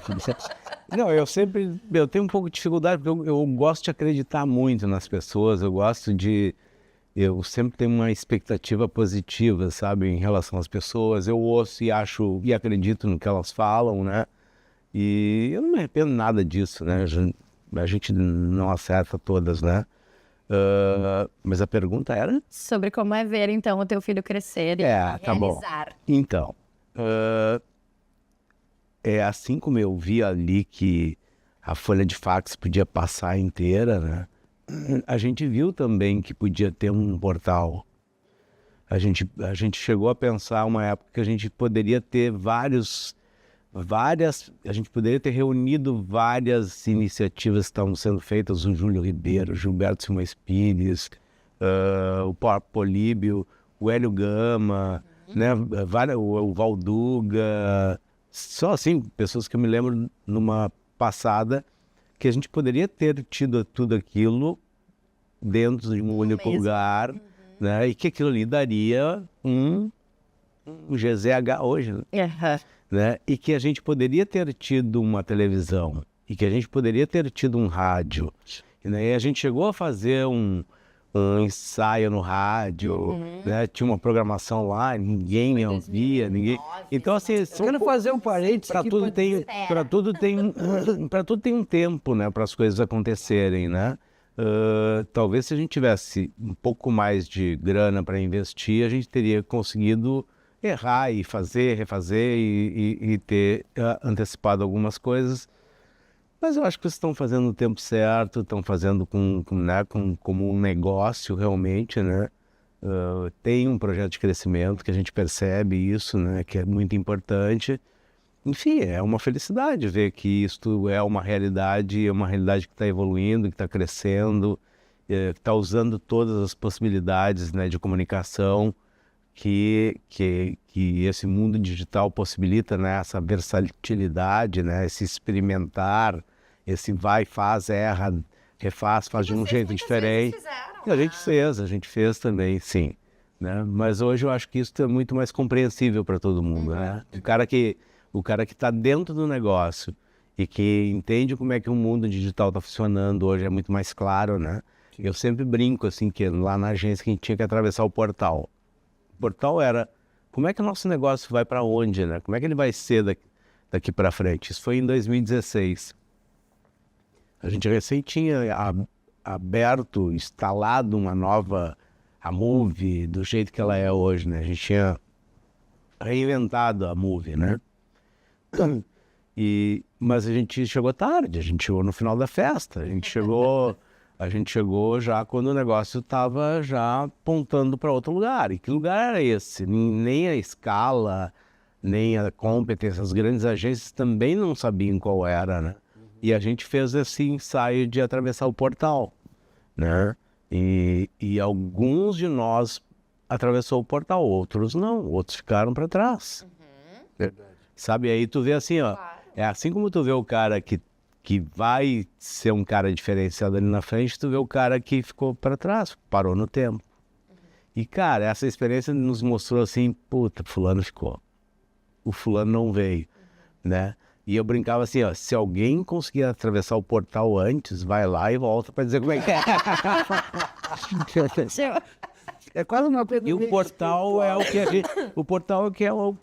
Não, eu tenho um pouco de dificuldade, porque eu gosto de acreditar muito nas pessoas, eu sempre tenho uma expectativa positiva, sabe, em relação às pessoas. Eu ouço e acho e acredito no que elas falam, né? E eu não me arrependo nada disso, né? A gente não acerta todas, né? Mas a pergunta era?
Sobre como é ver, então, o teu filho crescer e
tá bom. Então, assim como eu vi ali que a folha de fax podia passar inteira, né? A gente viu também que podia ter um portal. A gente chegou a pensar uma época que a gente poderia ter a gente poderia ter reunido várias iniciativas que estavam sendo feitas, o Júlio Ribeiro, o Gilberto Simões Pires, o Políbio, o Hélio Gama, né? O Valduga, só assim, pessoas que eu me lembro numa passada, que a gente poderia ter tido tudo aquilo dentro de um único lugar, né? E que aquilo ali daria um GZH hoje, né? E que a gente poderia ter tido uma televisão, e que a gente poderia ter tido um rádio, né? E a gente chegou a fazer um ensaio no rádio, né? Tinha uma programação lá, ninguém ouvia, ninguém... Então, assim,
eu quero fazer um parênteses
para tudo tem um tempo, né? Para as coisas acontecerem, né? talvez se a gente tivesse um pouco mais de grana para investir, a gente teria conseguido errar e fazer, refazer e ter antecipado algumas coisas. Mas eu acho que vocês estão fazendo no tempo certo, estão fazendo como um negócio realmente, né? Tem um projeto de crescimento que a gente percebe isso, né? Que é muito importante. Enfim, é uma felicidade ver que isto é uma realidade que está evoluindo, que está crescendo, que está usando todas as possibilidades, né, de comunicação que esse mundo digital possibilita, né, essa versatilidade, né, esse experimentar, esse vai, faz, erra, refaz, faz de um jeito diferente. A gente fez também, sim. Né? Mas hoje eu acho que isso é muito mais compreensível para todo mundo, né? O cara que está dentro do negócio e que entende como é que o mundo digital está funcionando hoje é muito mais claro, né? Eu sempre brinco, assim, que lá na agência que a gente tinha que atravessar o portal. O portal era, como é que o nosso negócio vai para onde, né? Como é que ele vai ser daqui para frente? Isso foi em 2016. A gente recém tinha aberto, instalado uma nova, a Move, do jeito que ela é hoje, né? A gente tinha reinventado a Move, né? Mas a gente chegou tarde, a gente chegou no final da festa, a gente chegou já quando o negócio estava já apontando para outro lugar. E que lugar era esse? Nem a escala, nem a competência, as grandes agências também não sabiam qual era, né? E a gente fez esse ensaio de atravessar o portal, né? E alguns de nós atravessou o portal, outros não, outros ficaram para trás.
Verdade.
Sabe, aí tu vê assim, ó, é assim como tu vê o cara que vai ser um cara diferenciado ali na frente, tu vê o cara que ficou para trás, parou no tempo. E, cara, essa experiência nos mostrou assim, puta, fulano ficou, o fulano não veio, né? E eu brincava assim, ó, se alguém conseguir atravessar o portal antes, vai lá e volta para dizer como é que é.
É quase uma coisa.
E o portal é o que a gente, o portal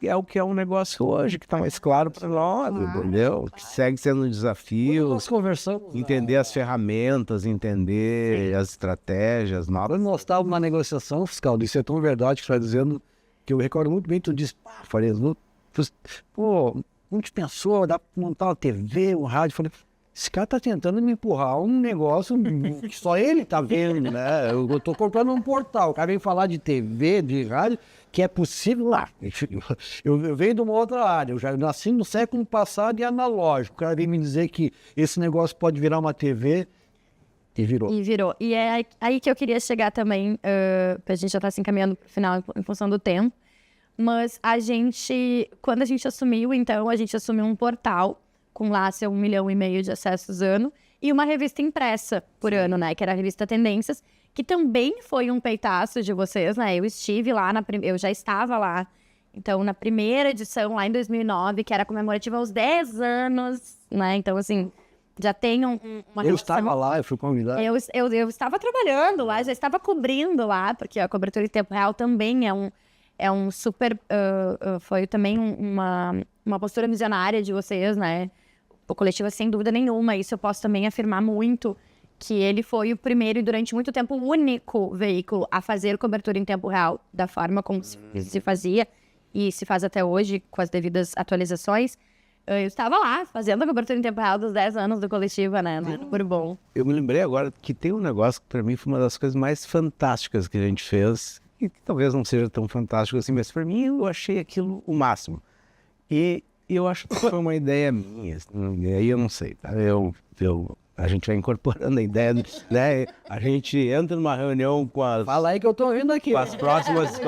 é o que é um negócio hoje, que está mais claro para nós, entendeu? Que segue sendo um desafio.
Nós conversamos.
Entender as ferramentas, entender as estratégias.
Quando nós estávamos na negociação fiscal, isso é tão verdade que você está dizendo, que eu recordo muito bem, tu disse, Farias, pô, não te pensou, dá para montar uma TV, um rádio? Eu falei, esse cara tá tentando me empurrar um negócio que só ele tá vendo, né? Eu tô comprando um portal, o cara vem falar de TV, de rádio, que é possível lá. Eu venho de uma outra área, eu já nasci no século passado e analógico. O cara vem me dizer que esse negócio pode virar uma TV e virou.
E virou. E é aí que eu queria chegar também, a gente já tá se encaminhando pro final em função do tempo, mas quando a gente assumiu, então, a gente assumiu um portal com lá seu 1,5 milhão de acessos ano, e uma revista impressa por ano, né, que era a revista Tendências, que também foi um peitaço de vocês, né, eu estive lá, eu já estava lá, então, na primeira edição, lá em 2009, que era comemorativa aos 10 anos, né, então, assim, já tem uma
Eu estava lá, eu fui convidado.
Eu estava trabalhando lá, já estava cobrindo lá, porque a cobertura em tempo real também é um super, foi também uma postura visionária de vocês, né, o Coletiva, sem dúvida nenhuma, isso eu posso também afirmar muito, que ele foi o primeiro e durante muito tempo o único veículo a fazer cobertura em tempo real, da forma como se fazia e se faz até hoje, com as devidas atualizações. Eu estava lá, fazendo a cobertura em tempo real dos 10 anos do Coletiva, né, no Bourbon.
Eu me lembrei agora que tem um negócio que para mim foi uma das coisas mais fantásticas que a gente fez, e que talvez não seja tão fantástico assim, mas para mim eu achei aquilo o máximo. E eu acho que foi uma ideia minha, e aí eu não sei, tá? A gente vai incorporando a ideia, né? A gente entra numa reunião com as...
Fala aí que eu tô ouvindo aqui.
Com as próximas...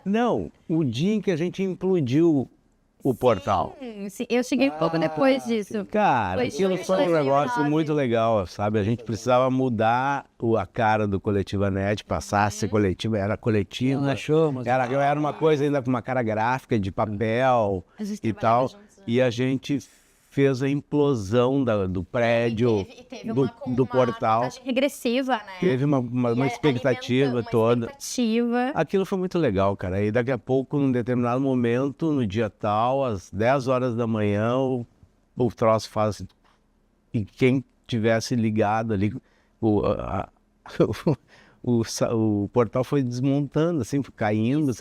Não, o dia em que a gente implodiu o portal.
Sim, eu cheguei pouco depois disso.
Cara, aquilo foi um negócio muito legal, sabe? A gente precisava mudar a cara do Coletiva Net, passar a ser coletiva, era coletiva. Era uma coisa ainda com uma cara gráfica de papel e tal. E a gente fez a implosão do prédio, do portal.
Uma regressiva, né?
Teve uma expectativa toda. Aquilo foi muito legal, cara. E daqui a pouco, num determinado momento, no dia tal, às 10 horas da manhã, o troço faz... E quem tivesse ligado ali, o portal foi desmontando, assim, foi caindo,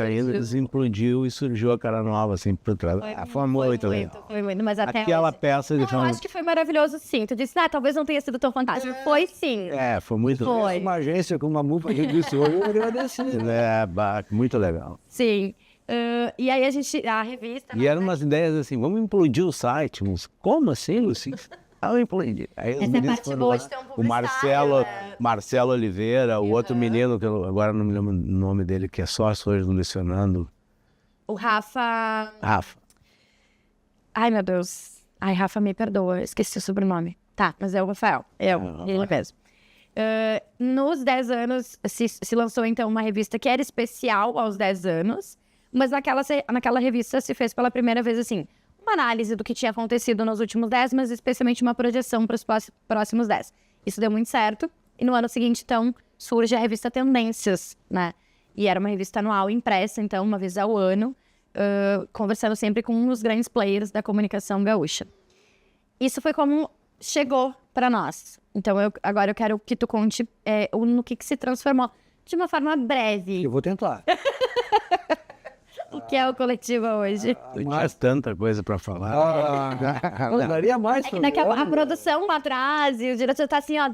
implodiu e surgiu a cara nova, assim, por trás. Foi muito legal.
Foi muito, mas até
Aquela
hoje...
peça...
eu acho que foi maravilhoso, sim. Tu disse, talvez não tenha sido tão fantástico. Foi, sim.
Foi muito legal.
Foi.
Uma agência com uma multa que disse hoje, eu agradeci.
Muito legal.
Sim. E aí a revista...
E eram umas ideias assim, vamos implodir o site. Como assim, Luci? Vamos implodir. Aí os meninos foram lá. O Marcelo Oliveira, o outro menino, que eu agora não me lembro o nome dele, que é sócio hoje do Luiz Fernando.
O Rafa...
Rafa.
Ai, meu Deus. Ai, Rafa, me perdoa. Esqueci o sobrenome. Tá, mas é o Rafael. Ele mesmo. Nos 10 anos, se lançou, então, uma revista que era especial aos 10 anos, mas naquela revista se fez pela primeira vez, assim, uma análise do que tinha acontecido nos últimos 10, mas especialmente uma projeção para os próximos 10. Isso deu muito certo. E no ano seguinte, então, surge a revista Tendências, né? E era uma revista anual impressa, então, uma vez ao ano, conversando sempre com um dos grandes players da comunicação gaúcha. Isso foi como chegou para nós. Então, agora eu quero que tu conte no que se transformou de uma forma breve.
Eu vou tentar.
O que é o Coletiva hoje?
Mais tanta coisa para falar.
Daria mais.
A produção lá atrás e o diretor tá assim, ó...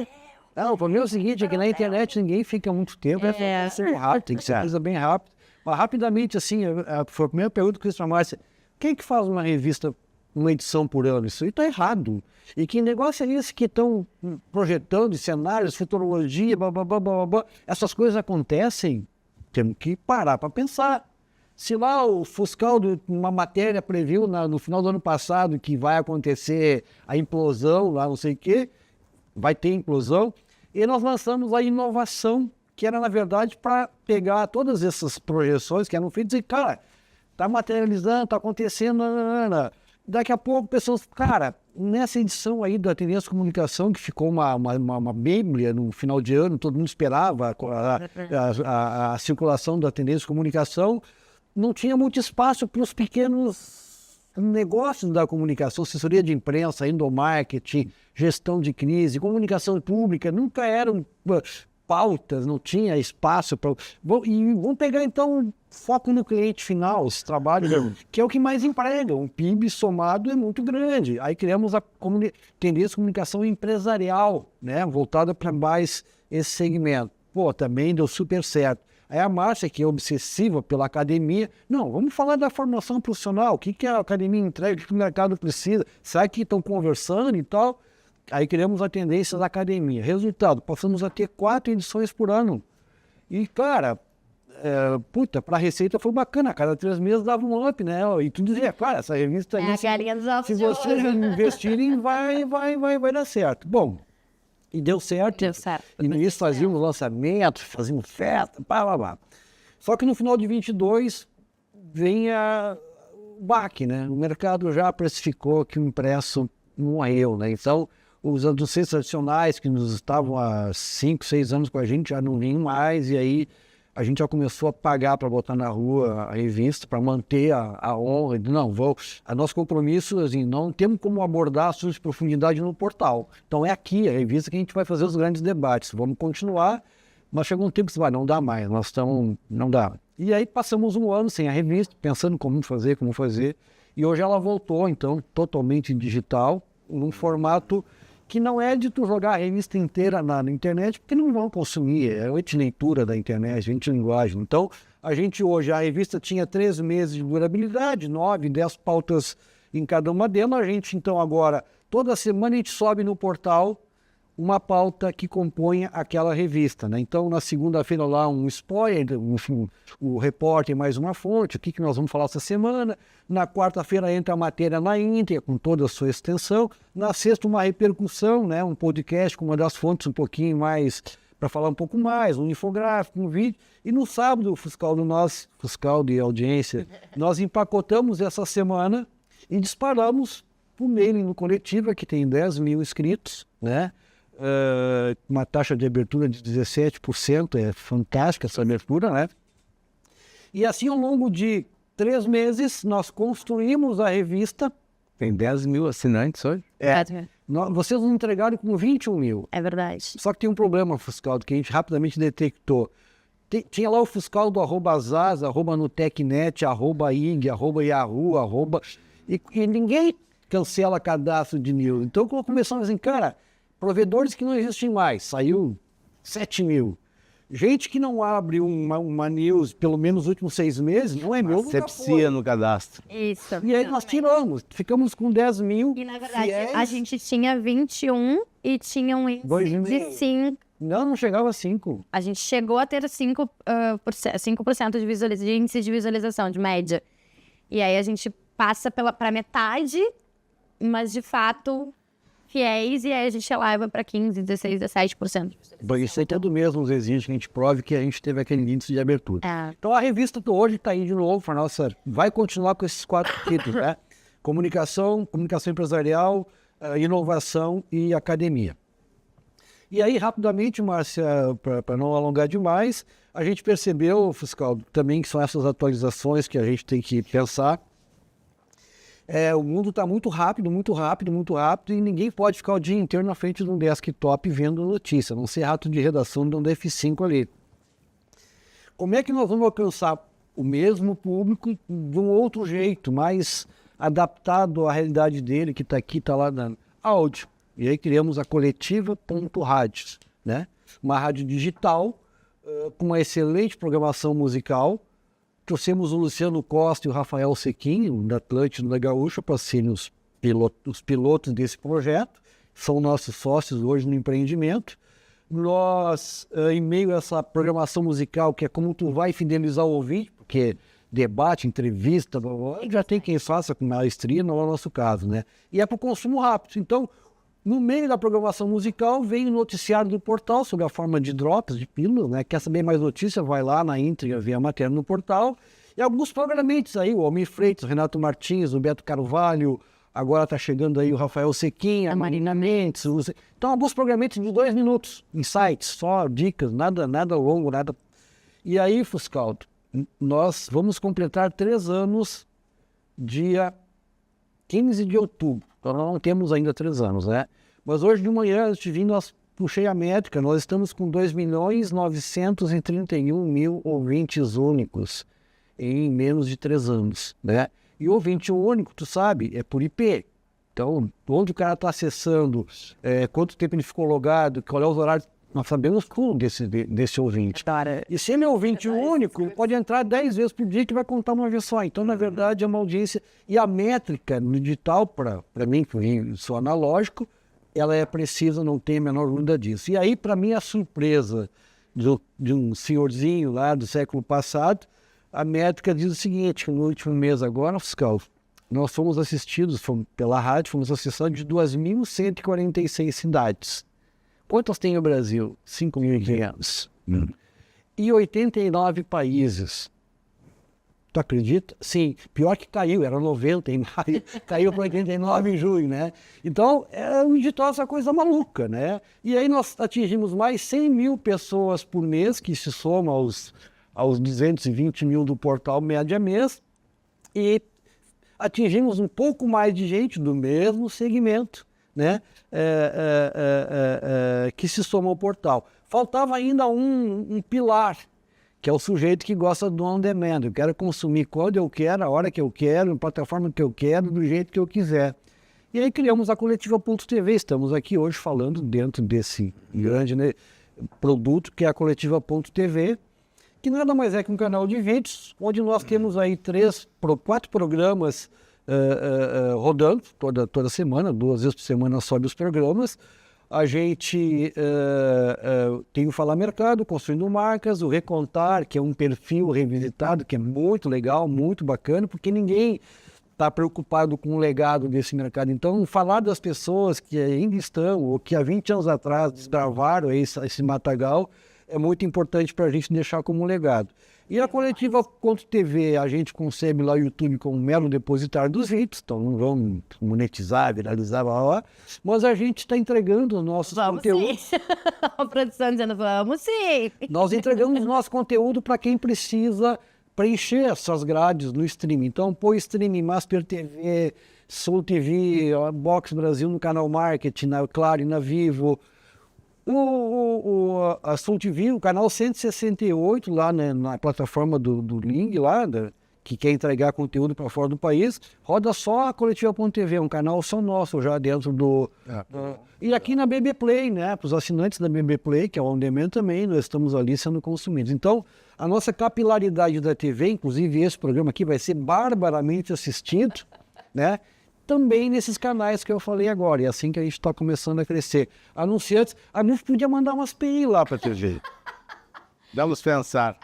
Não, para mim é o seguinte, é que na internet ninguém fica muito tempo, é ser rápido, tem que ser coisa bem rápida. Mas rapidamente, assim, foi a primeira pergunta que eu fiz para a Márcia, quem que faz uma revista, uma edição por ano? Isso aí tá errado. E que negócio é esse que estão projetando cenários, futurologia, blá, blá, blá, blá, blá. Essas coisas acontecem, temos que parar para pensar. Se lá o Fuscal, uma matéria previu no final do ano passado que vai acontecer a implosão, lá não sei o quê, vai ter implosão, e nós lançamos a inovação, que era, na verdade, para pegar todas essas projeções que eram feitas e, cara, está materializando, está acontecendo, daqui a pouco pessoas, cara, nessa edição aí da Tendência Comunicação, que ficou uma bíblia no final de ano, todo mundo esperava a circulação da Tendência Comunicação, não tinha muito espaço para os pequenos negócios da comunicação, assessoria de imprensa, endomarketing, gestão de crise, comunicação pública, nunca eram pautas, não tinha espaço para... E vamos pegar, então, foco no cliente final, esse trabalho, que é o que mais emprega. Um PIB somado é muito grande. Aí criamos a Tendência Comunicação Empresarial, né, voltada para mais esse segmento. Também deu super certo. Aí a Márcia, que é obsessiva pela academia, não, vamos falar da formação profissional, o que a academia entrega, o que o mercado precisa, será que estão conversando e tal? Aí criamos a Tendência da academia. Resultado, passamos a ter 4 edições por ano. E, cara, para a Receita foi bacana, a cada 3 meses dava um up, né? E tu dizia, cara, essa revista aí, se vocês investirem, vai dar certo. Bom, e deu certo. E no início fazíamos lançamento, fazíamos festa, pá. Só que no final de 22 vem o baque, né? O mercado já precificou que o impresso morreu, né? Então, os anunciantes tradicionais que nos estavam há 5, 6 anos com a gente já não vinham mais, e aí a gente já começou a pagar para botar na rua a revista, para manter a honra. Não, a nosso compromisso, assim, não temos como abordar assuntos de profundidade no portal. Então é aqui, a revista, que a gente vai fazer os grandes debates. Vamos continuar, mas chegou um tempo que não dá mais, não dá. E aí passamos um ano sem a revista, pensando como fazer, e hoje ela voltou, então, totalmente digital, num formato que não é de tu jogar a revista inteira na internet, porque não vão consumir, é a leitura da internet, a linguagem. Então, a revista tinha 3 meses de durabilidade, 9, 10 pautas em cada uma delas. A gente, então, agora, toda semana a gente sobe no portal uma pauta que compõe aquela revista, né? Então, na segunda-feira lá, um spoiler, o repórter mais uma fonte, o que nós vamos falar essa semana. Na quarta-feira entra a matéria na íntegra, com toda a sua extensão. Na sexta, uma repercussão, né? Um podcast com uma das fontes um pouquinho mais, para falar um pouco mais, um infográfico, um vídeo. E no sábado, o Fuscal de audiência, nós empacotamos essa semana e disparamos o mailing no Coletiva, que tem 10 mil inscritos, né? Uma taxa de abertura de 17%, é fantástica essa abertura, né? E assim, ao longo de 3 meses, nós construímos a revista
Tem 10 mil assinantes hoje?
Vocês nos entregaram com 21 mil.
É verdade.
Só que tem um problema, Fuscaldo, que a gente rapidamente detectou. Tinha lá o Fuscaldo, @Zaz, @Nutecnet, @IG, @Yahoo, e ninguém cancela cadastro de news. Então começamos assim, cara, provedores que não existem mais, saiu 7 mil. Gente que não abre uma news pelo menos nos últimos 6 meses, não é meu.
Asepsia no cadastro.
Isso.
E aí nós tiramos, ficamos com 10 mil.
E na verdade,
fiéis.
a gente tinha 21 e tinha um índice de 5.
Não chegava a 5.
A gente chegou a ter 5% de índice de visualização, de média. E aí a gente passa para metade, mas de fato fiéis, e aí a gente eleva para 15, 16, 17%.
Isso aí todo mês nos exige que a gente prove que a gente teve aquele índice de abertura. Então a revista hoje está aí de novo, vai continuar com esses 4 títulos, né? Comunicação empresarial, inovação e academia. E aí, rapidamente, Márcia, para não alongar demais, a gente percebeu, Fuscaldo, também que são essas atualizações que a gente tem que pensar. O mundo está muito rápido, e ninguém pode ficar o dia inteiro na frente de um desktop vendo notícia, não ser rato de redação de um F5 ali. Como é que nós vamos alcançar o mesmo público de um outro jeito, mais adaptado à realidade dele, que está aqui, está lá na áudio? E aí criamos a Coletiva.Rádios, né? Uma rádio digital, com uma excelente programação musical. Trouxemos o Luciano Costa e o Rafael Sequinho, da Atlântida, da Gaúcha, para serem os pilotos desse projeto. São nossos sócios hoje no empreendimento. Nós, em meio a essa programação musical, que é como tu vai fidelizar o ouvinte, porque debate, entrevista, já tem quem faça com maestria, não é o nosso caso, né? E é para o consumo rápido. Então, no meio da programação musical, vem o noticiário do portal sobre a forma de drops, de pílulas, né? Quer saber mais notícia? Vai lá na íntegra, vê a matéria no portal. E alguns programamentos aí, o Almir Freitas, o Renato Martins, o Beto Carvalho, agora está chegando aí o Rafael Sequinha, a Marina Mendes. Então, alguns programamentos de 2 minutos, insights, só dicas, nada longo, nada. E aí, Fuscaldo, nós vamos completar 3 anos dia 15 de outubro. Então, nós não temos ainda 3 anos, né? Mas hoje de manhã, antes de vir, puxei a métrica, nós estamos com 2.931.000 ouvintes únicos em menos de 3 anos, né? E ouvinte único, tu sabe, é por IP. Então, onde o cara está acessando, quanto tempo ele ficou logado, qual é os horários, nós sabemos tudo desse ouvinte. E se ele é ouvinte único, pode entrar 10 vezes por dia que vai contar uma vez só. Então, na verdade, é uma audiência. E a métrica no digital, para mim, que sou analógico, ela é precisa, não tem a menor dúvida disso. E aí, para mim, a surpresa de um senhorzinho lá do século passado, a métrica diz o seguinte, no último mês agora, Fiscal, nós fomos assistidos pela rádio, fomos acessados de 2.146 cidades. Quantas tem o Brasil? 5.500. E 89 países. Tu acredita? Sim, pior que caiu, era 90 em maio, caiu para 89 em junho, né? Então, o digital é essa coisa maluca, né? E aí nós atingimos mais 100 mil pessoas por mês, que se soma aos 220 mil do portal média mês, e atingimos um pouco mais de gente do mesmo segmento, né? Que se soma ao portal. Faltava ainda um pilar, que é o sujeito que gosta do on-demand. Eu quero consumir quando eu quero, a hora que eu quero, na plataforma que eu quero, do jeito que eu quiser. E aí criamos a Coletiva.tv. Estamos aqui hoje falando dentro desse grande, né, produto que é a Coletiva.tv, que nada mais é que um canal de vídeos, onde nós temos aí 4 programas rodando toda semana, 2 vezes por semana sobe os programas. A gente tem o Falar Mercado, Construindo Marcas, o Recontar, que é um perfil revisitado, que é muito legal, muito bacana, porque ninguém está preocupado com o legado desse mercado. Então, falar das pessoas que ainda estão, ou que há 20 anos atrás desbravaram esse matagal, é muito importante para a gente deixar como legado. E a Coletiva.tv, a gente concebe lá o YouTube como um mero depositário dos vídeos, então não vamos monetizar, viralizar, blá, blá, blá, mas a gente está entregando os nossos conteúdos.
Sim. A produção dizendo, vamos sim.
Nós entregamos o nosso conteúdo para quem precisa preencher essas grades no streaming. Então, põe streaming, Master TV, Sul TV, Box Brasil no Canal Marketing, na Claro e na Vivo. A Sul TV, o canal 168 lá na plataforma do Ling, lá, que quer entregar conteúdo para fora do país, roda só a Coletiva.tv, um canal só nosso já dentro do... E aqui na BB Play, né, para os assinantes da BB Play, que é o On Demand também, nós estamos ali sendo consumidos. Então, a nossa capilaridade da TV, inclusive esse programa aqui vai ser barbaramente assistido, né, também nesses canais que eu falei agora. E é assim que a gente está começando a crescer. Anunciantes, a gente podia mandar umas PI lá para a TV.
Vamos pensar.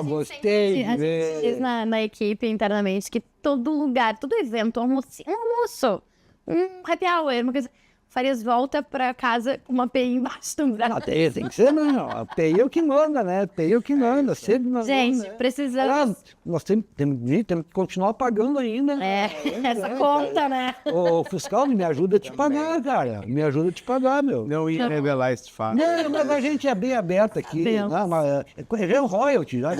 Gostei.
A gente diz na equipe internamente que todo lugar, todo evento, um almoço, um happy hour, uma coisa... Farias volta pra casa com uma PI embaixo do braço.
A TI tem que ser, não. A TI é o que manda, né? A TI é o que manda. Sempre
Gente, precisamos...
Nós temos que continuar pagando ainda.
Essa conta, né?
Ô, fiscal, me ajuda a te pagar, cara. Me ajuda a te pagar, meu.
Não ia revelar esse fato.
Não, mas a gente é bem aberto aqui. Não, mas é um royalty. Já.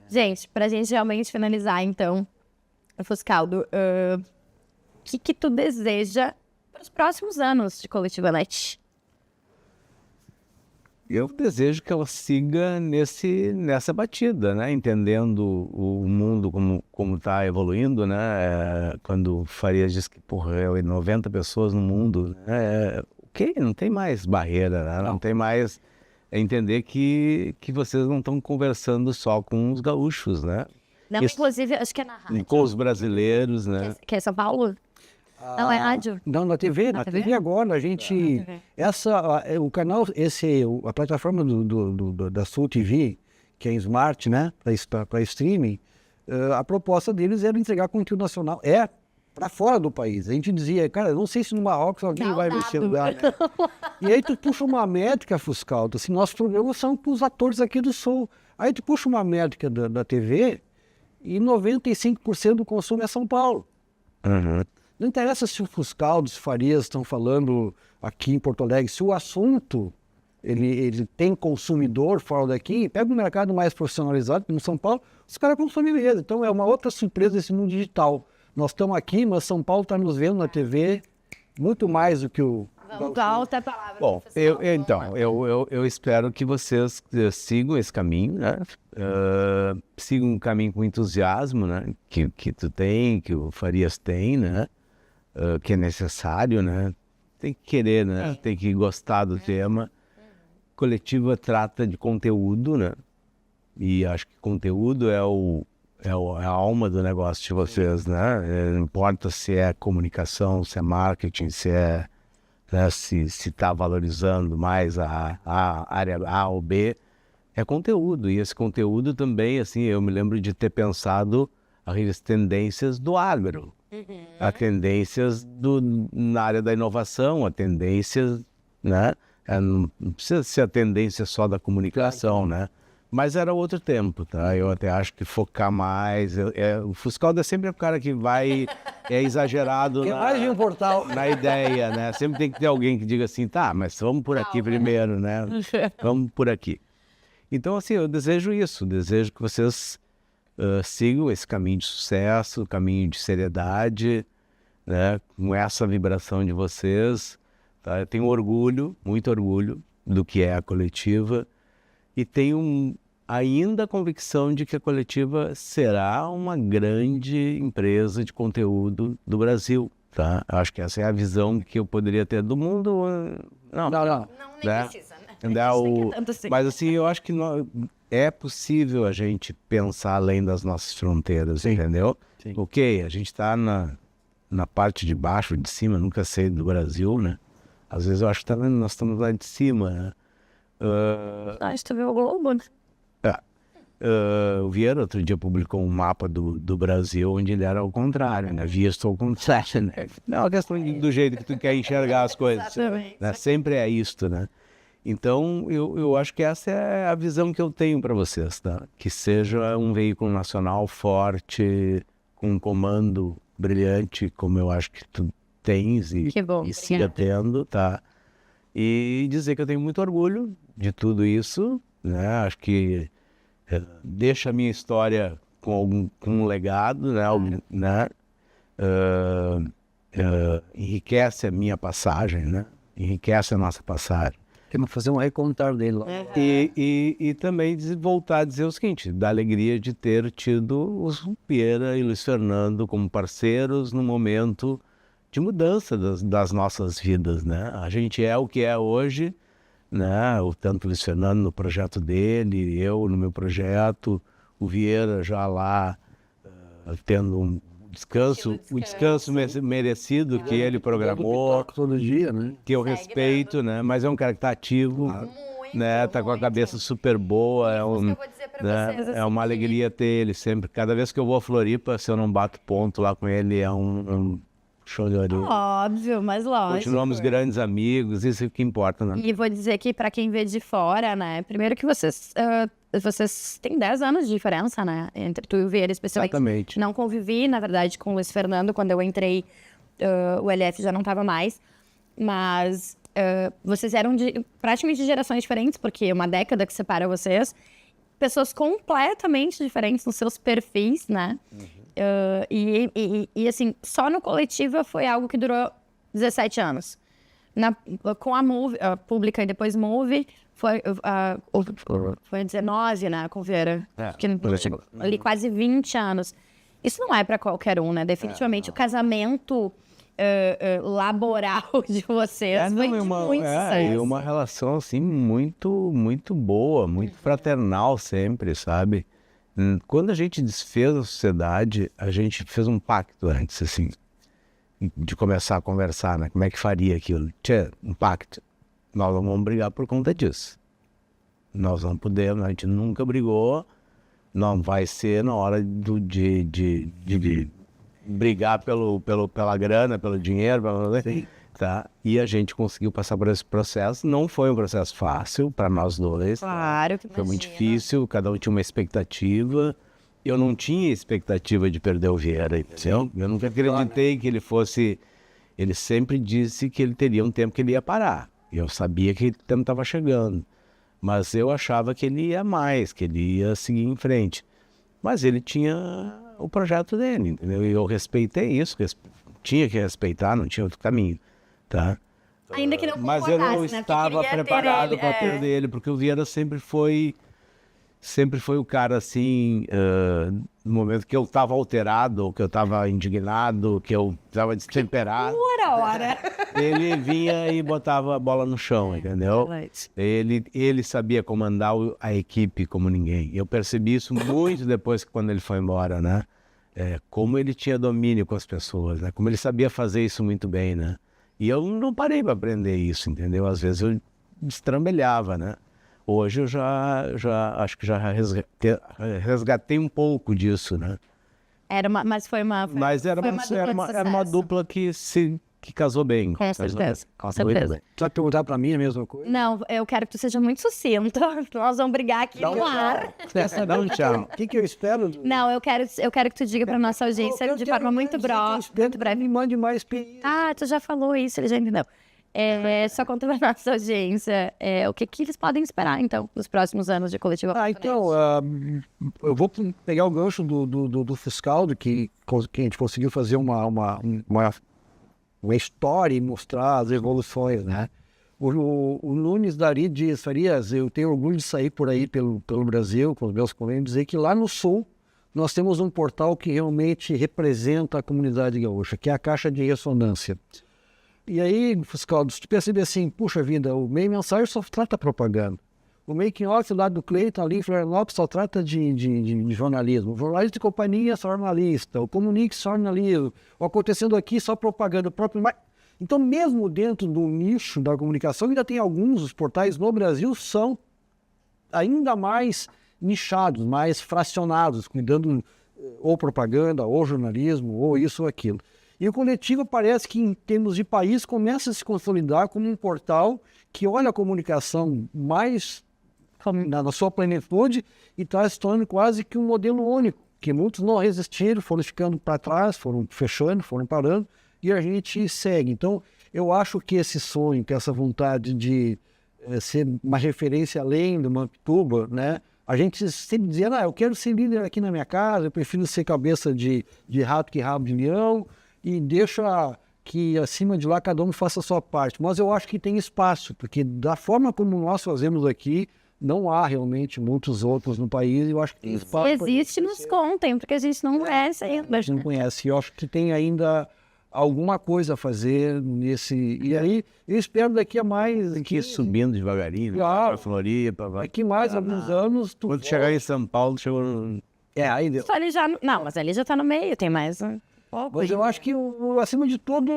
Gente, pra gente realmente finalizar, então, Fuscaldo, o que tu deseja para os próximos anos de Coletiva Net?
Eu desejo que ela siga nessa batida, né? Entendendo o mundo como está evoluindo, né? Quando o Farias diz que, 90 pessoas no mundo, né? Ok, não tem mais barreira, né? Não tem mais... É entender que vocês não estão conversando só com os gaúchos, né?
Não, inclusive, acho que é na rádio.
Com os brasileiros, né?
Que é São Paulo? Não, é rádio.
Não, na TV, na TV agora, a gente... o canal, a plataforma da Sul TV, que é Smart, né, para streaming, a proposta deles era entregar conteúdo nacional, para fora do país. A gente dizia, cara, eu não sei se no Marrocos alguém vai mexer no lugar, né? E aí tu puxa uma métrica, Fuscaldo, assim, nossos programas são com os atores aqui do Sul. Aí tu puxa uma métrica da TV e 95% do consumo é São Paulo.
Uhum.
Não interessa se o Fuscaldo, se o Farias estão falando aqui em Porto Alegre, se o assunto ele tem consumidor fora daqui, pega um mercado mais profissionalizado, como São Paulo, os caras consomem mesmo. Então é uma outra surpresa esse mundo digital. Nós estamos aqui, mas São Paulo está nos vendo na TV muito mais do que o...
Volta a palavra.
Bom, eu espero que vocês sigam esse caminho, né? Sigam um caminho com entusiasmo, né? Que tu tem, que o Farias tem, né? Que é necessário, né? Tem que querer, né? Tem que gostar do tema. Coletiva trata de conteúdo, né? E acho que conteúdo é a alma do negócio de vocês, né? Não importa se é comunicação, se é marketing, se é... Né, se está valorizando mais a área A ou B, é conteúdo. E esse conteúdo também, assim, eu me lembro de ter pensado as tendências do agro, as tendências na área da inovação, as tendências, né? Não precisa ser a tendência só da comunicação, né? Mas era outro tempo, tá? Eu até acho que focar mais... o Fuscaldo é sempre o cara que vai... É exagerado
mais de um portal.
Na ideia, né? Sempre tem que ter alguém que diga assim, tá, mas vamos por aqui primeiro, né? Vamos por aqui. Então, assim, eu desejo isso. Desejo que vocês sigam esse caminho de sucesso, caminho de seriedade, né? Com essa vibração de vocês. Tá? Eu tenho orgulho, muito orgulho do que é a Coletiva. E tenho ainda a convicção de que a Coletiva será uma grande empresa de conteúdo do Brasil, tá? Acho que essa é a visão que eu poderia ter do mundo. Não,
nem precisa, né?
Mas assim, eu acho que é possível a gente pensar além das nossas fronteiras, sim, entendeu? Sim. Ok, a gente está na parte de baixo, de cima, nunca sei do Brasil, né? Às vezes eu acho que nós estamos lá de cima, né?
Tu viu o Globo, né?
O Vieira outro dia publicou um mapa do Brasil onde ele era ao contrário, né? Visto ao contrário, né? Não é uma questão do jeito que tu quer enxergar as coisas.
Exatamente.
Né? Sempre é isto, né? Então, eu acho que essa é a visão que eu tenho para vocês, tá? Que seja um veículo nacional forte, com um comando brilhante, como eu acho que tu tens e siga tendo, tá? E dizer que eu tenho muito orgulho de tudo isso, né? Acho que deixa a minha história com um legado, né? Enriquece a minha passagem, né? Enriquece a nossa passagem.
Temos que fazer um recontar dele lá.
E também voltar a dizer o seguinte, da alegria de ter tido os Vieira e Luiz Fernando como parceiros no momento de mudança das nossas vidas, né? A gente é o que é hoje, né? Tanto o Luiz Fernando no projeto dele, eu no meu projeto, o Vieira já lá tendo o descanso merecido que ele programou,
todo dia, né?
que eu respeito, né? Mas é um cara que tá ativo, né? Tá com a cabeça super boa, é uma alegria ter ele sempre. Cada vez que eu vou a Floripa, se eu não bato ponto lá com ele, é um show de orelha.
Óbvio, mas lógico.
Continuamos grandes amigos, isso é o que importa, né?
E vou dizer que pra quem vê de fora, né? Primeiro que vocês têm 10 anos de diferença, né? Entre tu e o Vieira, especialmente.
Exatamente.
Não convivi, na verdade, com o Luiz Fernando. Quando eu entrei, o LF já não tava mais. Mas vocês eram praticamente de gerações diferentes, porque uma década que separa vocês. Pessoas completamente diferentes nos seus perfis, né? E assim, só no Coletiva foi algo que durou 17 anos. Com a Move, Pública e depois Move, foi 19, né, com Vieira. Que chegou ali quase 20 anos. Isso não é para qualquer um, né? Definitivamente o casamento laboral de vocês foi de muito sucesso.
E uma relação, assim, muito, muito boa, muito fraternal sempre, sabe? Quando a gente desfez a sociedade, a gente fez um pacto antes, assim, de começar a conversar, né? Como é que faria aquilo? Um pacto. Nós não vamos brigar por conta disso. Nós vamos poder, a gente nunca brigou, não vai ser na hora de brigar pela grana, pelo dinheiro, tá? E a gente conseguiu passar por esse processo. Não foi um processo fácil para nós dois.
Claro que
foi muito difícil, cada um tinha uma expectativa. Eu não tinha expectativa de perder o Vieira, entendeu? Eu nunca acreditei que ele fosse... Ele sempre disse que ele teria um tempo que ele ia parar. Eu sabia que o tempo estava chegando. Mas eu achava que ele ia mais, que ele ia seguir em frente. Mas ele tinha o projeto dele, entendeu? E eu respeitei isso, tinha que respeitar, não tinha outro caminho, tá?
Ainda que não
Mas eu não estava preparado para perder ele, porque o Vieira sempre foi o cara, assim, no momento que eu estava alterado, que eu estava indignado, que eu estava destemperado.
Pura hora!
Ele vinha e botava a bola no chão, entendeu? Ele sabia comandar a equipe como ninguém. Eu percebi isso muito depois que quando ele foi embora, né? Como ele tinha domínio com as pessoas, né? Como ele sabia fazer isso muito bem, né? E eu não parei para aprender isso, entendeu? Às vezes eu destrambelhava, né? Hoje eu já acho que já resgatei um pouco disso, né?
Era
uma dupla que casou bem.
Com certeza, com certeza.
Você vai perguntar pra mim a mesma coisa?
Não, eu quero que tu seja muito sucinto. Nós vamos brigar aqui no ar.
Dá um tchau.
O que eu espero?
Não, eu quero que tu diga pra nossa audiência de forma muito breve.
Me mande mais.
Tu já falou isso, ele já entendeu. Só conta pra nossa audiência o que eles podem esperar, então, nos próximos anos de Coletiva.
Então, eu vou pegar o gancho do fiscal, que a gente conseguiu fazer uma história e mostrar as evoluções, né? O Nunes Dari diz, Farias, eu tenho orgulho de sair por aí pelo Brasil, com os meus colegas, e dizer que lá no Sul nós temos um portal que realmente representa a comunidade gaúcha, que é a Caixa de Ressonância. E aí, fiscal, se tu perceber assim, puxa vida, o meio mensagem só trata propaganda. O Making Off lá do Cleiton, ali em Florianópolis, só trata de jornalismo. O jornalista de companhia, só jornalista. O Comunique, só jornalismo. O acontecendo aqui, só propaganda. Então, mesmo dentro do nicho da comunicação, ainda tem alguns, os portais no Brasil são ainda mais nichados, mais fracionados, cuidando ou propaganda, ou jornalismo, ou isso ou aquilo. E o Coletivo parece que, em termos de país, começa a se consolidar como um portal que olha a comunicação mais na sua plenitude e está se tornando quase que um modelo único, que muitos não resistiram, foram ficando para trás, foram fechando, foram parando, e a gente segue. Então, eu acho que esse sonho, que essa vontade de ser uma referência além do Mampituba, né, A gente sempre dizia, eu quero ser líder aqui na minha casa, eu prefiro ser cabeça de rato que rabo de leão, e deixa que acima de lá cada um faça a sua parte. Mas eu acho que tem espaço, porque da forma como nós fazemos aqui, não há realmente muitos outros no país, e eu acho que tem espaço.
Se existe, nos contem, porque a gente não conhece ainda.
A gente não conhece, e eu acho que tem ainda alguma coisa a fazer nesse... E aí, eu espero daqui a mais...
Tem que ir subindo devagarinho,
Claro.
pra Floripa, vai.
Daqui mais alguns anos...
Quando chegar em São Paulo, chegou no...
aí deu.
Só ele já... Não, mas ali já tá no meio, tem mais um pouco.
Mas eu acho que, acima de tudo,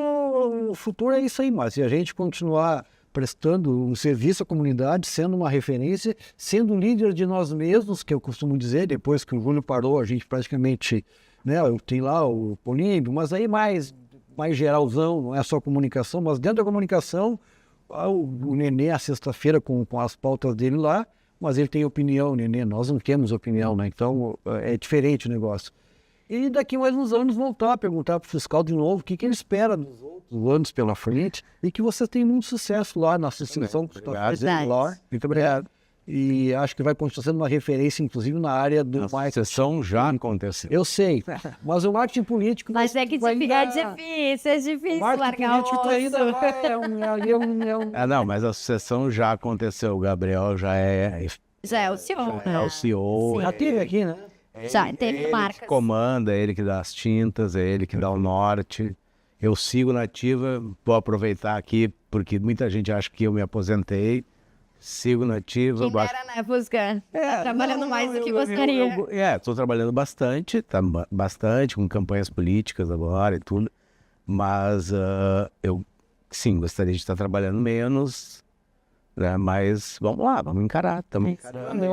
o futuro é isso aí, mas se a gente continuar prestando um serviço à comunidade, sendo uma referência, sendo líder de nós mesmos, que eu costumo dizer, depois que o Júlio parou, a gente praticamente, tem lá o Polímbio, mas aí mais geralzão, não é só comunicação, mas dentro da comunicação, o Nenê, a sexta-feira, com as pautas dele lá, mas ele tem opinião, Nenê, nós não temos opinião, né? Então é diferente o negócio. E daqui mais uns anos voltar a perguntar para o fiscal de novo o que ele espera dos outros anos pela frente, e que você tem muito sucesso lá na associação que está fazendo lá. Muito obrigado. E acho que vai continuar sendo uma referência, inclusive, na área do marketing.
A sessão já aconteceu.
Eu sei, mas o marketing político...
Mas é que é difícil largar o osso.
Ainda vai,
Não, mas a sucessão já aconteceu. O Gabriel já é
Já é o CEO,
é o CEO.
Sim.
já teve aqui, né?
Já teve
Ele
marcas.
que comanda, é ele que dá as tintas, é ele que dá o norte. Eu sigo na ativa, vou aproveitar aqui, porque muita gente acha que eu me aposentei. Sigo na ativa.
Quem dera, né, Fusca? Tá trabalhando mais do que gostaria.
Estou trabalhando bastante, bastante, com campanhas políticas agora e tudo. Mas eu, sim, gostaria de estar trabalhando menos, né? Mas vamos lá, vamos encarar.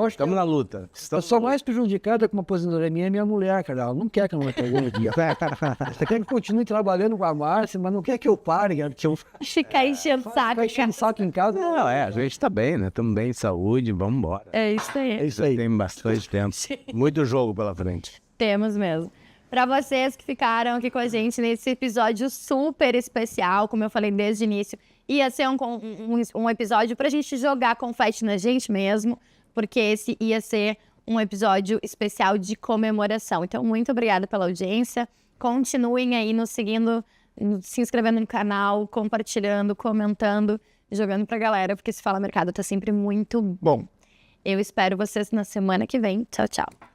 Estamos na luta.
Eu sou mais prejudicada com uma aposentadoria minha é minha mulher, cara. Ela não quer que eu não trabalhe aqui. Ela quer que eu continue trabalhando com a Márcia, mas não quer que eu pare, cara, que eu
Ficar enchendo saco.
ficar enchendo saco em casa.
Não, a gente tá bem, né? Estamos bem de saúde, vamos embora.
É isso aí.
É isso aí.
Tem bastante tempo. Muito jogo pela frente.
Temos mesmo. Para vocês que ficaram aqui com a gente nesse episódio super especial, como eu falei desde o início, ia ser um episódio pra gente jogar confete na gente mesmo, porque esse ia ser um episódio especial de comemoração. Então, muito obrigada pela audiência. Continuem aí nos seguindo, se inscrevendo no canal, compartilhando, comentando, jogando pra galera, porque Se Fala Mercado tá sempre muito bom. Eu espero vocês na semana que vem. Tchau, tchau.